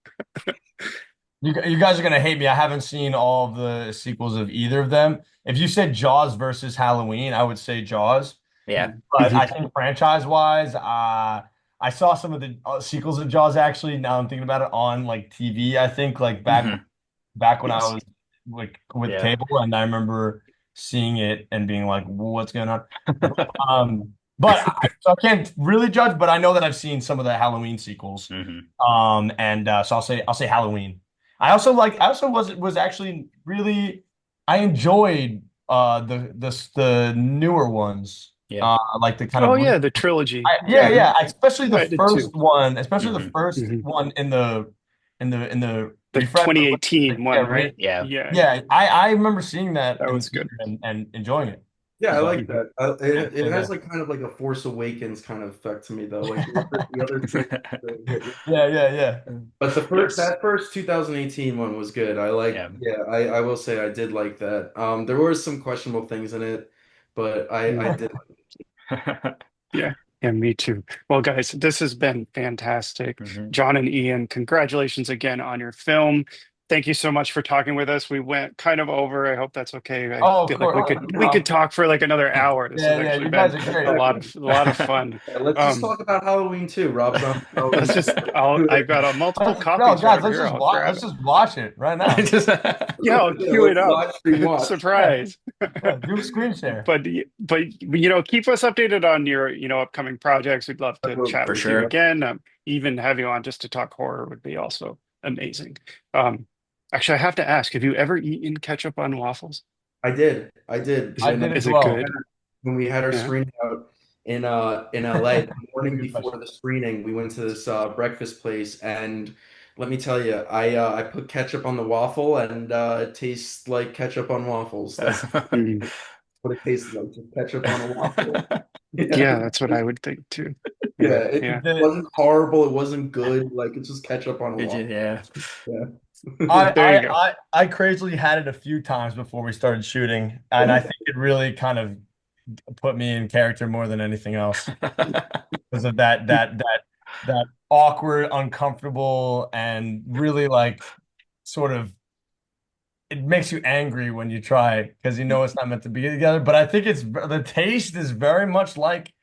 You guys are gonna hate me. I haven't seen all of the sequels of either of them. If you said Jaws versus Halloween, I would say Jaws. Yeah. But I Mhm. think franchise-wise, I saw some of the sequels of Jaws actually. Now I'm thinking about it on like TV. I think like Hmm. back when I Yes. was like with Yeah. cable, and I remember seeing it and being like, "What's going on?" But, But so I can't really judge, but I know that I've seen some of the Halloween sequels. Hmm. And so I'll say Halloween. I also was actually really I enjoyed the newer ones. Yeah. Like the kind Oh of yeah, the trilogy. yeah, Yeah, yeah, especially the I did too. first one, especially the Hmm. first Hmm. one in the The refresh. 2018 Yeah, one, right? Yeah. Yeah, yeah. I remember seeing that that in the was good. theater and enjoying it. Yeah, I So like Mhm. that. It yeah, has like kind of like a Force Awakens kind of effect to me though. Like the other two really hit me. yeah, yeah, yeah. But Yes. that first 2018 one was good. I like, Yeah. yeah, I will say I did like that. There were some questionable things in it, but I Mm. did. Yeah. Yeah, me too. Well, guys, this has been fantastic. Hmm. John and Ian, congratulations again on your film. Thank you so much for talking with us. We went kind of over. I hope that's okay. I Oh, of feel like course. we could No. talk for like another hour. This has Yeah, yeah. actually You guys been are a great. lot Exactly. of fun. Yeah, let's just Um, talk about Halloween too. Rob's on let's Halloween. just Do I've got a multiple No, copies guys, right here. I'll grab let's it. just watch it right now. Just, Yeah, I'll Yeah, queue it let's up. live stream watch. Yeah, Surprise. yeah. Do a screen share. But keep us updated on your upcoming projects. We'd love to chat for with you sure. again. Even have you on just to talk horror would be also amazing. Um, actually, I have to ask, have you ever eaten ketchup on waffles? I did. I did Is I it did as is it well. good? when we had our Yeah. screening out in LA. The morning Good before question. the screening, we went to this breakfast place, and let me tell you, I put ketchup on the waffle, and it tastes like ketchup on waffles. That's Mm. what it tasted like, just ketchup on a waffle. Yeah, Yeah, that's what I would think too. yeah. Yeah, It yeah. wasn't horrible. It wasn't good. Like it's just ketchup on a waffle. Yeah. Yeah. There you go. I crazily had it a few times before we started shooting, and I think it really kind of put me in character more than anything else because of that awkward, uncomfortable, and really like sort of it makes you angry when you try because you know it's not meant to be together. But I think it's the taste is very much like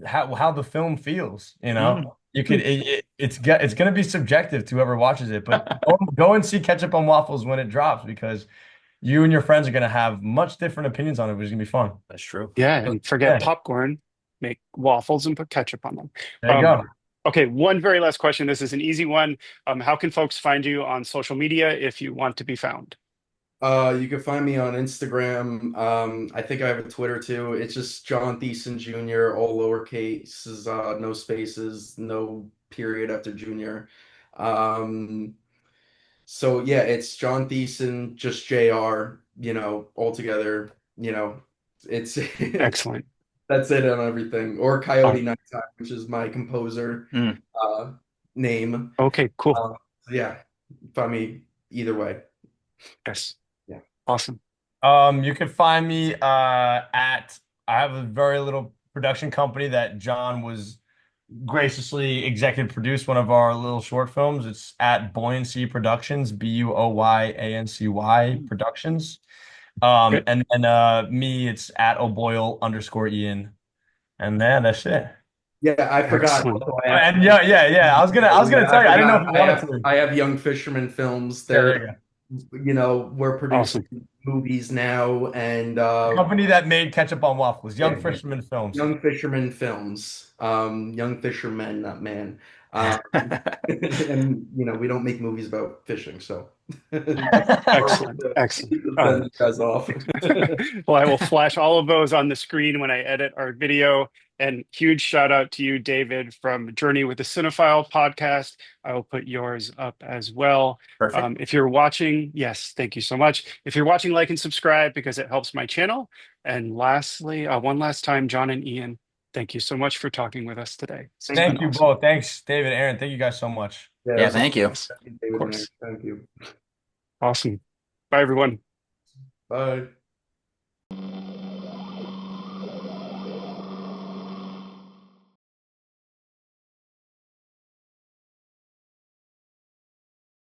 how the film feels. Mm. You could it's gonna be subjective to whoever watches it, but go and see Ketchup on Waffles when it drops because you and your friends are gonna have much different opinions on it, which is gonna be fun. That's true. Yeah, and forget Yeah, popcorn, make waffles and put ketchup on them. there you Um, go. okay, one very last question. This is an easy one. How can folks find you on social media if you want to be found? You can find me on Instagram. I think I have a Twitter too. It's just John Theissen Jr., all lowercase, no spaces, no period after junior. Um, so yeah, it's John Theissen, just JR, all together, it's Excellent. that's it on everything. Or Coyote Uh, Nighttime, which is my composer Mm. uh name. okay, cool. So yeah, find me either way. Yes, Yeah. awesome. You can find me at I have a very little production company that John was graciously executive produced one of our little short films. It's at Buoyancy Productions, Buyancy Productions. Good. And then me, it's at O'Boyle_Ian. And then that's it. Yeah, I forgot. Excellent. Also, And yeah, yeah, yeah. I was gonna yeah, I tell you. I didn't know if forgot. you wanted to. I have Young Fisherman Films. Yeah, there you They're, go. we're producing Awesome. movies now, and The company that made Ketchup on Waffles, Young yeah, Fisherman Films. Young Fisherman Films. Young Fisherman, not man. And we don't make movies about fishing, so horrible Excellent. to Excellent. send you guys off. Well, I will flash all of those on the screen when I edit our video. And huge shout out to you, David, from Journey with the Cinephile podcast. I will put yours up as well. Perfect. If you're watching, yes, thank you so much. If you're watching, like and subscribe because it helps my channel. And lastly, one last time, John and Ian, thank you so much for talking with us today. This has Thank been Thank you awesome. both. Thanks, David, Aaron. Thank you guys so much. Yeah, it Yeah, was thank you. Yes, of David and Eric. course. Thank you. Awesome. Bye, everyone. Bye.